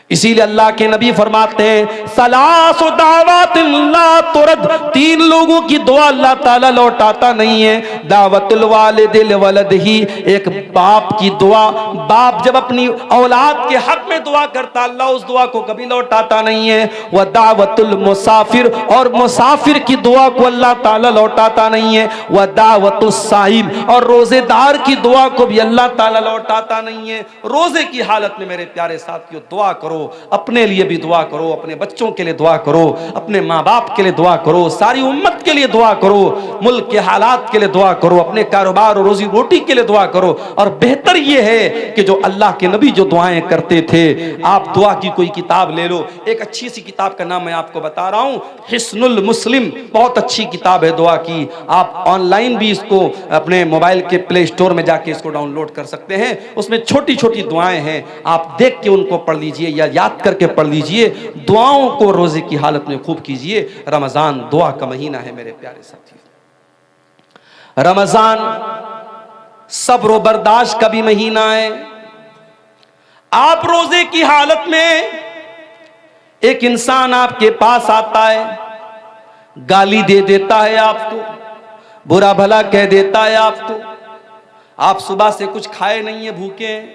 اسی لیے اللہ کے نبی فرماتے ہیں ثلاث دعوات لا ترد، تین لوگوں کی دعا اللہ تعالیٰ لوٹاتا نہیں ہے۔ دعوت الوالد لولدہ، ایک باپ کی دعا، باپ جب اپنی اولاد کے حق میں دعا کرتا اللہ اس دعا کو کبھی لوٹاتا نہیں ہے۔ ودعوت المسافر، اور مسافر کی دعا کو اللہ تعالیٰ لوٹاتا نہیں ہے۔ ودعوت الصائم، اور روزے دار کی دعا کو بھی اللہ تعالیٰ لوٹاتا نہیں ہے۔ روزے کی حالت میں میرے پیارے ساتھیوں دعا کرو، اپنے لیے بھی دعا کرو، اپنے بچوں کے لیے دعا کرو، اپنے ماں باپ کے لیے دعا کرو، ساری امت کے لیے دعا کرو، ملک کے حالات کے لیے دعا کرو، اپنے کاروبار اور روزی روٹی کے لیے دعا کرو۔ اور بہتر یہ ہے کہ جو اللہ کے نبی جو دعائیں کرتے تھے، آپ دعا کی کوئی کتاب لے لو۔ ایک اچھی سی کتاب کا نام میں آپ کو بتا رہا ہوں، حصن المسلم، بہت اچھی کتاب ہے دعا کی۔ آپ آن لائن بھی اس کو اپنے موبائل کے پلے اسٹور میں جا کے اس کو ڈاؤن لوڈ کر سکتے ہیں۔ اس میں چھوٹی چھوٹی دعائیں ہیں، آپ دیکھ کے ان کو پڑھ لیجئے یا یاد کر کے پڑھ لیجئے۔ دعاؤں کو روزے کی حالت میں خوب کیجئے۔ رمضان دعا کا مہینہ ہے میرے پیارے ساتھی۔ رمضان صبر و برداشت کا بھی مہینہ ہے۔ آپ روزے کی حالت میں ایک انسان آپ کے پاس آتا ہے، گالی دے دیتا ہے آپ کو، برا بھلا کہہ دیتا ہے آپ کو، آپ صبح سے کچھ کھائے نہیں ہیں، بھوکے ہیں،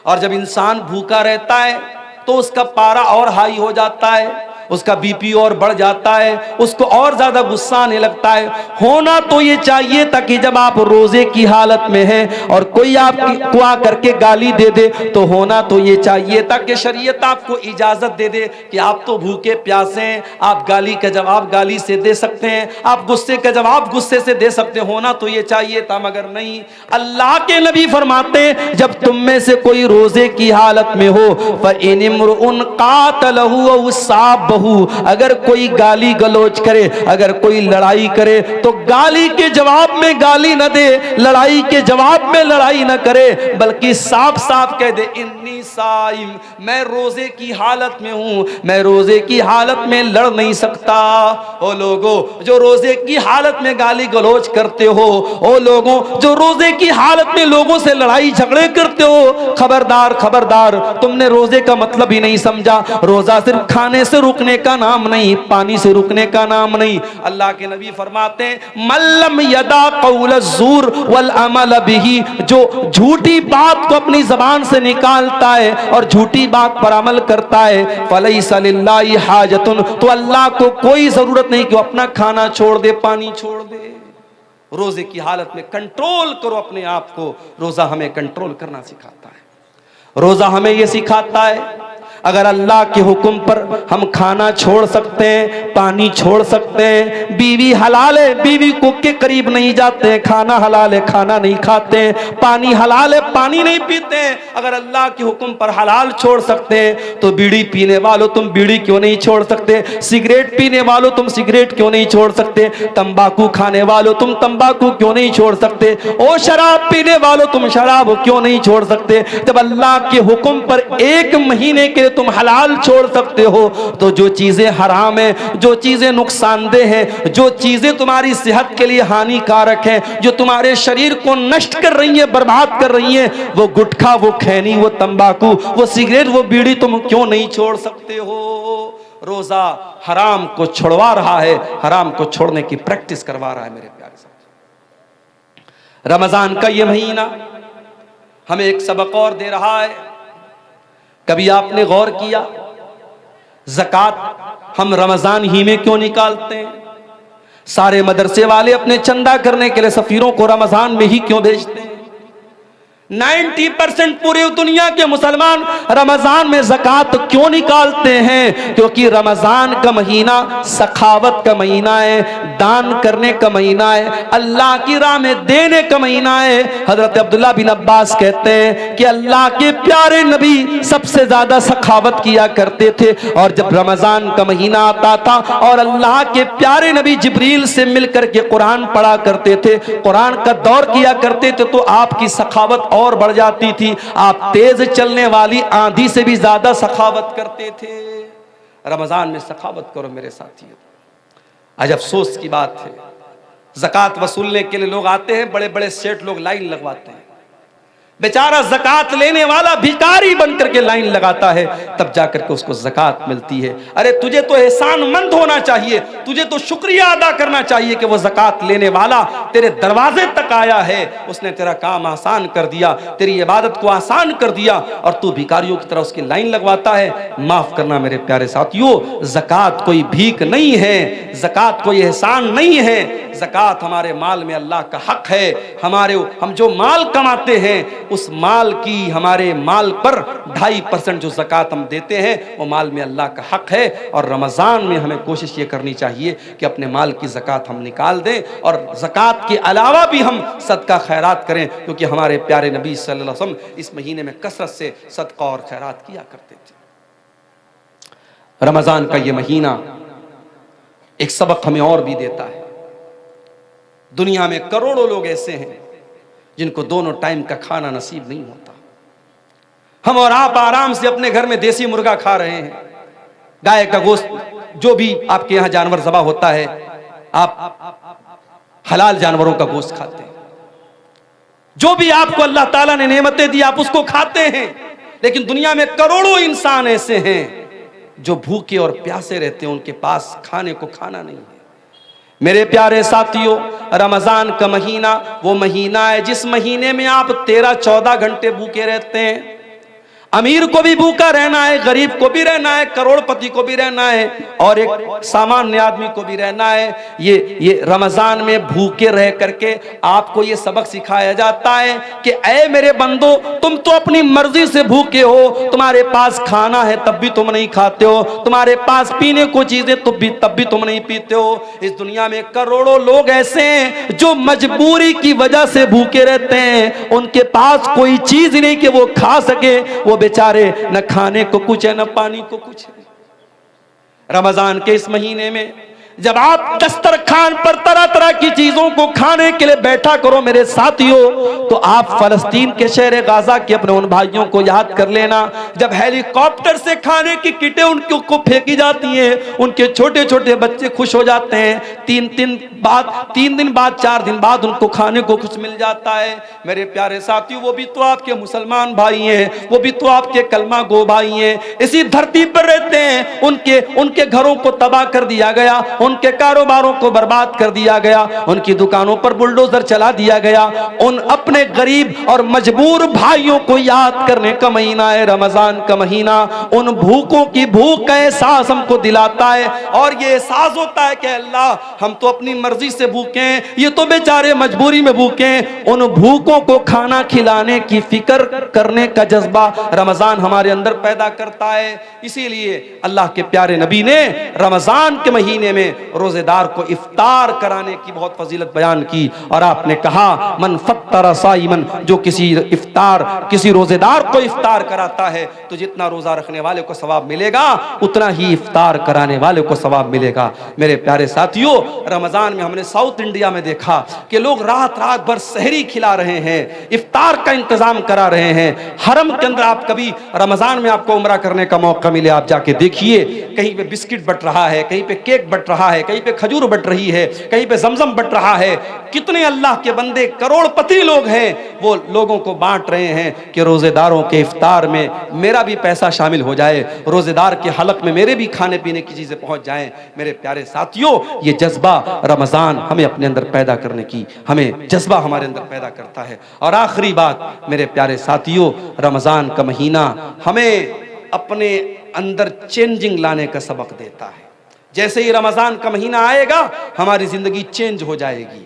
اور جب انسان بھوکا رہتا ہے تو اس کا پارا اور ہائی ہو جاتا ہے، اس کا بی پی اور بڑھ جاتا ہے، اس کو اور زیادہ غصہ آنے لگتا ہے۔ ہونا تو یہ چاہیے تھا کہ جب آپ روزے کی حالت میں ہیں اور کوئی آپ کو آ کر کے گالی دے دے تو ہونا تو یہ چاہیے تھا کہ شریعت آپ کو اجازت دے دے کہ آپ تو بھوکے پیاسے ہیں، آپ گالی کا جواب گالی سے دے سکتے ہیں، آپ غصے کا جواب غصے سے دے سکتے ہیں۔ ہونا تو یہ چاہیے تھا مگر نہیں۔ اللہ کے نبی فرماتے ہیں جب تم میں سے کوئی روزے کی حالت میں ہو فَإِنِ امْرُؤٌ قَاتَلَهُ أَوْ صَابَّهُ، اگر کوئی گالی گلوچ کرے، اگر کوئی لڑائی کرے تو گالی کے جواب میں گالی نہ دے، لڑائی کے جواب میں لڑائی نہ کرے، بلکہ صاف صاف کہہ دے انی صائم، میں روزے کی حالت میں ہوں، میں روزے کی حالت میں لڑ نہیں سکتا۔ او لوگوں جو روزے کی حالت میں گالی گلوچ کرتے ہو، او لوگوں جو روزے کی حالت میں لوگوں سے لڑائی جھگڑے کرتے ہو، خبردار خبردار، تم نے روزے کا مطلب ہی نہیں سمجھا۔ روزہ صرف کھانے سے رکنے کا نام نہیں، پانی سے رکنے کا نام نہیں۔ اللہ کے نبی فرماتے ہیں مَن لَّمْ يَدَعْ قَوْلَ الزُّورِ وَالْعَمَلَ بِهِ، جو جھوٹی بات کو اپنی زبان سے نکالتا ہے اور جھوٹی بات پر عمل کرتا ہے فَلَيْسَ لِلَّهِ حَاجَةٌ، تو اللہ کو کوئی ضرورت نہیں کہ وہ اپنا کھانا چھوڑ دے، پانی چھوڑ دے۔ روزے کی حالت میں کنٹرول کرو اپنے آپ کو۔ روزہ ہمیں کنٹرول کرنا سکھاتا ہے، روزہ ہمیں یہ سکھاتا ہے اگر اللہ کے حکم پر ہم کھانا چھوڑ سکتے ہیں، پانی چھوڑ سکتے ہیں، بیوی حلال ہے بیوی کو کے قریب نہیں جاتے ہیں، کھانا حلال ہے کھانا نہیں کھاتے ہیں، پانی حلال ہے پانی نہیں پیتے ہیں، اگر اللہ کے حکم پر حلال چھوڑ سکتے ہیں تو بیڑی پینے والوں تم بیڑی کیوں نہیں چھوڑ سکتے؟ سگریٹ پینے والوں تم سگریٹ کیوں نہیں چھوڑ سکتے؟ تمباکو کھانے والوں تم تمباکو کیوں نہیں چھوڑ سکتے؟ او شراب پینے والوں تم شراب کیوں نہیں چھوڑ سکتے؟ جب اللہ کے حکم پر ایک مہینے کے تم حلال چھوڑ سکتے ہو تو جو چیزیں حرام ہیں، جو چیزیں نقصان دہ ہیں، جو چیزیں تمہاری صحت کے لیے ہانی کارک ہیں، جو تمہارے شریر کو نشٹ کر رہی ہیں، برباد کر رہی ہیں، وہ گٹکھا، وہ کھینی، وہ تمباکو، وہ سگریٹ، وہ بیڑی تم کیوں نہیں چھوڑ سکتے ہو؟ روزہ حرام کو چھڑوا رہا ہے، حرام کو چھوڑنے کی پریکٹس کروا رہا ہے میرے پیارے ساتھ۔ رمضان کا یہ مہینہ ہمیں ایک سبق اور دے رہا ہے۔ کبھی آپ نے غور کیا زکوٰۃ ہم رمضان ہی میں کیوں نکالتے ہیں؟ سارے مدرسے والے اپنے چندہ کرنے کے لیے سفیروں کو رمضان میں ہی کیوں بھیجتے ہیں؟ 90% پوری دنیا کے مسلمان رمضان میں زکوٰۃ کیوں نکالتے ہیں؟ کیونکہ رمضان کا مہینہ سخاوت کا مہینہ ہے، دان کرنے کا مہینہ ہے، اللہ کی راہ میں دینے کا مہینہ ہے۔ حضرت عبداللہ بن عباس کہتے ہیں کہ اللہ کے پیارے نبی سب سے زیادہ سخاوت کیا کرتے تھے، اور جب رمضان کا مہینہ آتا تھا اور اللہ کے پیارے نبی جبریل سے مل کر کے قرآن پڑھا کرتے تھے، قرآن کا دور کیا کرتے تھے، تو آپ کی سخاوت اور بڑھ جاتی تھی۔ آپ تیز چلنے والی آندھی سے بھی زیادہ سخاوت کرتے تھے۔ رمضان میں سخاوت کرو میرے ساتھیو۔ آج افسوس کی بات ہے، زکوٰۃ وصولنے کے لیے لوگ آتے ہیں، بڑے بڑے سیٹ لوگ لائن لگواتے ہیں، بیچارہ زکوٰۃ لینے والا بھکاری بن کر کے لائن لگاتا ہے، تب جا کر کے اس کو زکوٰۃ ملتی ہے۔ ارے تجھے تو احسان مند ہونا چاہیے، تجھے تو شکریہ ادا کرنا چاہیے کہ وہ زکوٰۃ لینے والا تیرے دروازے تک آیا ہے، اس نے تیرا کام آسان کر دیا، تیری عبادت کو آسان کر دیا، اور تو بھکاریوں کی طرح اس کی لائن لگواتا ہے۔ معاف کرنا میرے پیارے ساتھیو، زکوٰۃ کوئی بھیک نہیں ہے، زکوٰۃ کوئی احسان نہیں ہے، زکوٰۃ ہمارے مال میں اللہ کا حق ہے۔ ہم جو مال کماتے ہیں اس مال کی، ہمارے مال پر 2.5% جو زکوٰۃ ہم دیتے ہیں وہ مال میں اللہ کا حق ہے، اور رمضان میں ہمیں کوشش یہ کرنی چاہیے کہ اپنے مال کی زکوٰۃ ہم نکال دیں، اور زکوٰۃ کے علاوہ بھی ہم صدقہ خیرات کریں، کیونکہ ہمارے پیارے نبی صلی اللہ علیہ وسلم اس مہینے میں کثرت سے صدقہ اور خیرات کیا کرتے تھے۔ رمضان کا یہ مہینہ ایک سبق ہمیں اور بھی دیتا ہے۔ دنیا میں کروڑوں لوگ ایسے ہیں جن کو دونوں ٹائم کا کھانا نصیب نہیں ہوتا۔ ہم اور آپ آرام سے اپنے گھر میں دیسی مرغا کھا رہے ہیں، گائے کا گوشت، جو بھی آپ کے یہاں جانور ذبح ہوتا ہے، آپ حلال جانوروں کا گوشت کھاتے ہیں، جو بھی آپ کو اللہ تعالیٰ نے نعمتیں دی آپ اس کو کھاتے ہیں۔ لیکن دنیا میں کروڑوں انسان ایسے ہیں جو بھوکے اور پیاسے رہتے ہیں، ان کے پاس کھانے کو کھانا نہیں ہے۔ میرے پیارے ساتھیوں، رمضان کا مہینہ وہ مہینہ ہے جس مہینے میں آپ 13-14 گھنٹے بھوکے رہتے ہیں۔ امیر کو بھی بھوکا رہنا ہے، غریب کو بھی رہنا ہے، کروڑ پتی کو بھی رہنا ہے، اور ایک سامانیہ آدمی کو بھی رہنا ہے۔ یہ رمضان میں بھوکے رہ کر کے آپ کو یہ سبق سکھایا جاتا ہے کہ اے میرے بندو، تم تو اپنی مرضی سے بھوکے ہو، تمہارے پاس کھانا ہے تب بھی تم نہیں کھاتے ہو، تمہارے پاس پینے کو چیزیں تب بھی تم نہیں پیتے ہو۔ اس دنیا میں کروڑوں لوگ ایسے ہیں جو مجبوری کی وجہ سے بھوکے رہتے ہیں، ان کے پاس کوئی چیز نہیں کہ وہ کھا سکے، وہ بیچارے نہ کھانے کو کچھ ہے نہ پانی کو کچھ ہے۔ رمضان کے اس مہینے میں جب آپ دسترخوان پر طرح طرح کی چیزوں کو کھانے کے لیے بیٹھا کرو میرے ساتھیوں، تو آپ فلسطین کے شہر غزہ کے اپنے ان بھائیوں کو یاد کر لینا، جب ہیلی کاپٹر سے کھانے کی کٹیں ان کو پھینکی جاتی ہیں، ان کے چھوٹے چھوٹے بچے خوش ہو جاتے ہیں، 3 دن بعد 4 دن بعد ان کو کھانے کو کچھ مل جاتا ہے۔ میرے پیارے ساتھیوں، وہ بھی تو آپ کے مسلمان بھائی ہیں، وہ بھی تو آپ کے کلمہ گو بھائی ہیں، اسی دھرتی پر رہتے ہیں، ان کے گھروں کو تباہ کر دیا گیا، ان کے کاروباروں کو برباد کر دیا گیا، ان کی دکانوں پر بلڈوزر چلا دیا گیا۔ ان اپنے غریب اور مجبور بھائیوں کو یاد کرنے کا مہینہ ہے رمضان کا مہینہ۔ ان بھوکوں کی بھوک کا احساس ہم کو دلاتا ہے، اور یہ احساس ہوتا ہے کہ اللہ ہم تو اپنی مرضی سے بھوکے ہیں، یہ تو بیچارے مجبوری میں بھوکے ہیں۔ ان بھوکوں کو کھانا کھلانے کی فکر کرنے کا جذبہ رمضان ہمارے اندر پیدا کرتا ہے۔ اسی لیے اللہ کے پیارے نبی نے رمضان کے مہینے میں روزے دار کو افطار کرانے کی بہت فضیلت بیان کی، اور آپ نے کہا من فطر صائمن، جو کسی روزے دار کو افطار کراتا ہے تو جتنا روزہ رکھنے والے کو ثواب ملے گا اتنا ہی افطار کرانے والے کو ثواب ملے گا۔ میرے پیارے ساتھیوں، رمضان میں ہم نے ساؤتھ انڈیا میں دیکھا کہ لوگ رات بھر سحری کھلا رہے ہیں، افطار کا انتظام کرا رہے ہیں۔ حرم کے اندر آپ کبھی رمضان میں آپ کو عمرہ کرنے کا موقع ملے، آپ جا کے دیکھیے، کہیں پہ بسکٹ بٹ رہا ہے، کہیں پہ کیک بٹ رہا ہے، کہیں پہ کھجور بٹ رہی ہے، کہیں پہ زمزم بٹ رہا ہے۔ کتنے اللہ کے بندے کروڑ پتی لوگ ہیں، وہ لوگوں کو بانٹ رہے ہیں کہ روزے داروں کے افطار میں میرا بھی پیسہ شامل ہو جائے، روزے دار کے حلق میں میرے بھی کھانے پینے کی چیزیں پہنچ جائیں۔ میرے پیارے ساتھیوں، یہ جذبہ رمضان ہمیں اپنے اندر پیدا کرنے کی، ہمیں جذبہ ہمارے اندر پیدا کرتا ہے۔ اور آخری بات میرے پیارے ساتھیوں، رمضان کا مہینہ ہمیں اپنے اندر چینجنگ لانے کا سبق دیتا ہے۔ جیسے ہی رمضان کا مہینہ آئے گا ہماری زندگی چینج ہو جائے گی۔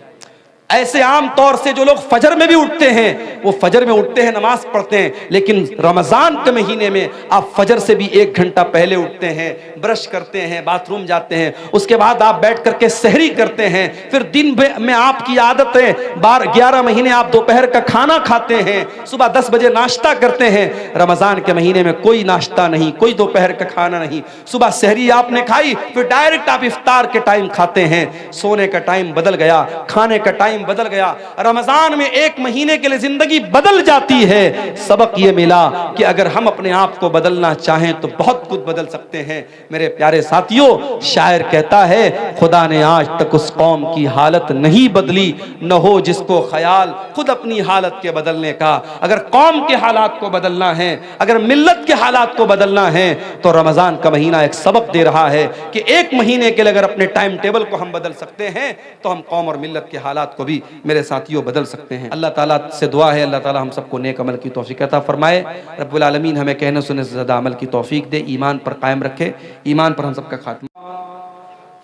ایسے عام طور سے جو لوگ فجر میں بھی اٹھتے ہیں، وہ فجر میں اٹھتے ہیں، نماز پڑھتے ہیں، لیکن رمضان کے مہینے میں آپ فجر سے بھی 1 گھنٹہ پہلے اٹھتے ہیں، برش کرتے ہیں، باتھ روم جاتے ہیں، اس کے بعد آپ بیٹھ کر کے سحری کرتے ہیں، پھر دن میں آپ کی عادت ہے 11 مہینے آپ دوپہر کا کھانا کھاتے ہیں، صبح 10 بجے ناشتہ کرتے ہیں۔ رمضان کے مہینے میں کوئی ناشتہ نہیں، کوئی دوپہر کا کھانا نہیں، صبح سحری آپ نے کھائی، پھر ڈائریکٹ آپ افطار کے ٹائم کھاتے ہیں۔ سونے کا ٹائم بدل گیا، کھانے کا ٹائم بدل گیا۔ رمضان میں 1 مہینے کے لیے زندگی بدل جاتی ہے۔ سبق یہ ملا کہ اگر ہم اپنے آپ کو بدلنا چاہیں تو بہت کچھ بدل سکتے ہیں۔ میرے پیارے ساتھیوں، شاعر کہتا ہے خدا نے آج تک اس قوم کی حالت نہیں بدلی، نہ ہو جس کو خیال خود اپنی حالت کے بدلنے کا۔ اگر قوم کے حالات کو بدلنا ہے، اگر ملت کے حالات کو بدلنا ہے تو رمضان کا مہینہ ایک سبق دے رہا ہے کہ 1 مہینے کے لیے اگر اپنے ٹائم ٹیبل کو ہم بدل سکتے ہیں تو ہم قوم اور ملت کے حالات کو بھی میرے ساتھیوں بدل سکتے ہیں۔ اللہ تعالیٰ سے دعا ہے اللہ تعالیٰ ہم سب کو نیک عمل کی توفیق عطا فرمائے۔ رب العالمین ہمیں کہنے سننے سے زیادہ عمل کی توفیق دے، ایمان پر قائم رکھے، ایمان پر ہم سب کا خاتمہ۔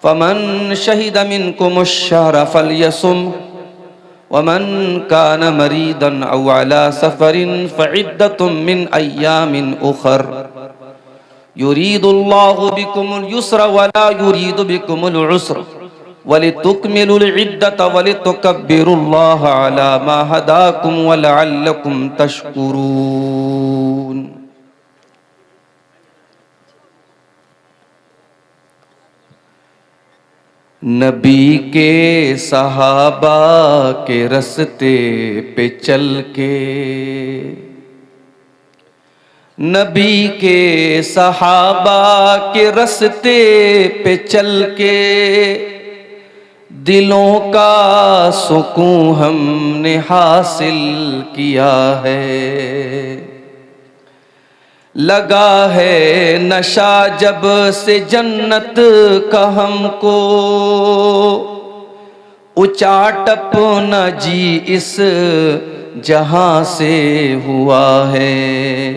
فمن شہد منکم الشہر فلیصم ومن کان مریضا او علی سفر فعدۃ من ایام اخر یرید اللہ بکم اليسر ولا یرید بکم العسر وَلِتُكْمِلُوا الْعِدَّةَ وَلِتُكَبِّرُوا اللَّهَ عَلَى مَا هَدَاكُمْ وَلَعَلَّكُمْ تَشْكُرُونَ۔ نبی کے صحابہ کے رستے پہ چل کے، نبی کے صحابہ کے رستے پہ چل کے دلوں کا سکون ہم نے حاصل کیا ہے۔ لگا ہے نشہ جب سے جنت کا ہم کو، اچاٹپ نہ جی اس جہاں سے ہوا ہے۔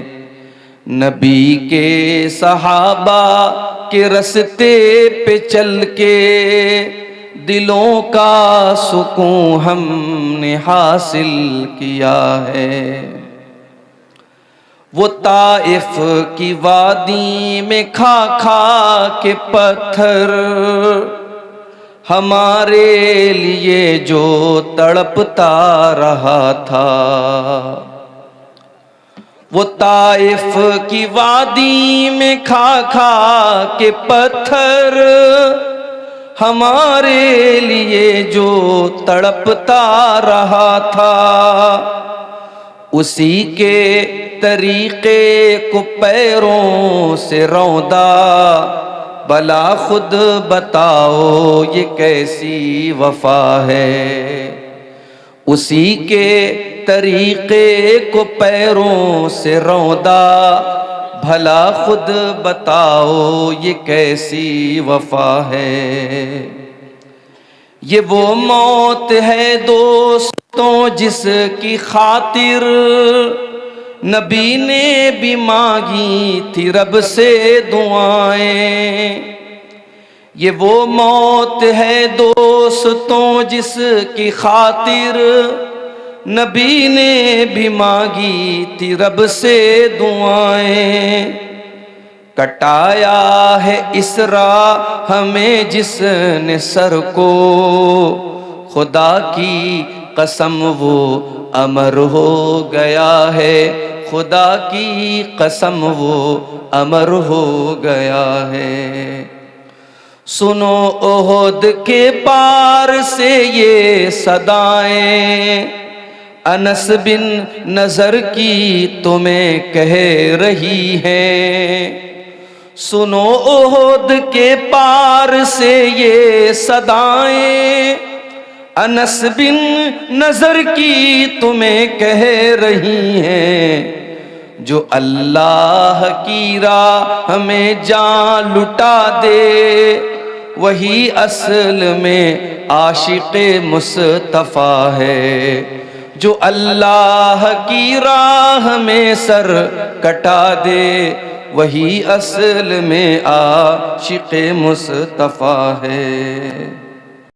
نبی کے صحابہ کے رستے پہ چل کے دلوں کا سکون ہم نے حاصل کیا ہے۔ وہ طائف کی وادی میں کھا کھا کے پتھر ہمارے لیے جو تڑپتا رہا تھا، وہ طائف کی وادی میں کھا کھا کے پتھر ہمارے لیے جو تڑپتا رہا تھا، اسی کے طریقے کو پیروں سے روندا، بلا خود بتاؤ یہ کیسی وفا ہے۔ اسی کے طریقے کو پیروں سے روندا، بھلا خود بتاؤ یہ کیسی وفا ہے۔ یہ وہ موت ہے دوستوں جس کی خاطر نبی نے بھی مانگی تھی رب سے دعائیں۔ یہ وہ موت ہے دوستوں جس کی خاطر نبی نے بھی مانگی تھی رب سے دعائیں۔ کٹایا ہے اس راہ میں جس نے سر کو، خدا کی قسم وہ امر ہو گیا ہے، خدا کی قسم وہ امر ہو گیا ہے۔ سنو احد کے پار سے یہ صدائیں، انس بن نضر کی تمہیں کہہ رہی ہیں۔ سنو احد کے پار سے یہ صدائیں، انس بن نضر کی تمہیں کہہ رہی ہیں۔ جو اللہ کی راہ میں جان لٹا دے، وہی اصل میں عاشق مصطفیٰ ہے۔ جو اللہ کی راہ میں سر کٹا دے، وہی اصل میں عاشق مصطفیٰ ہے۔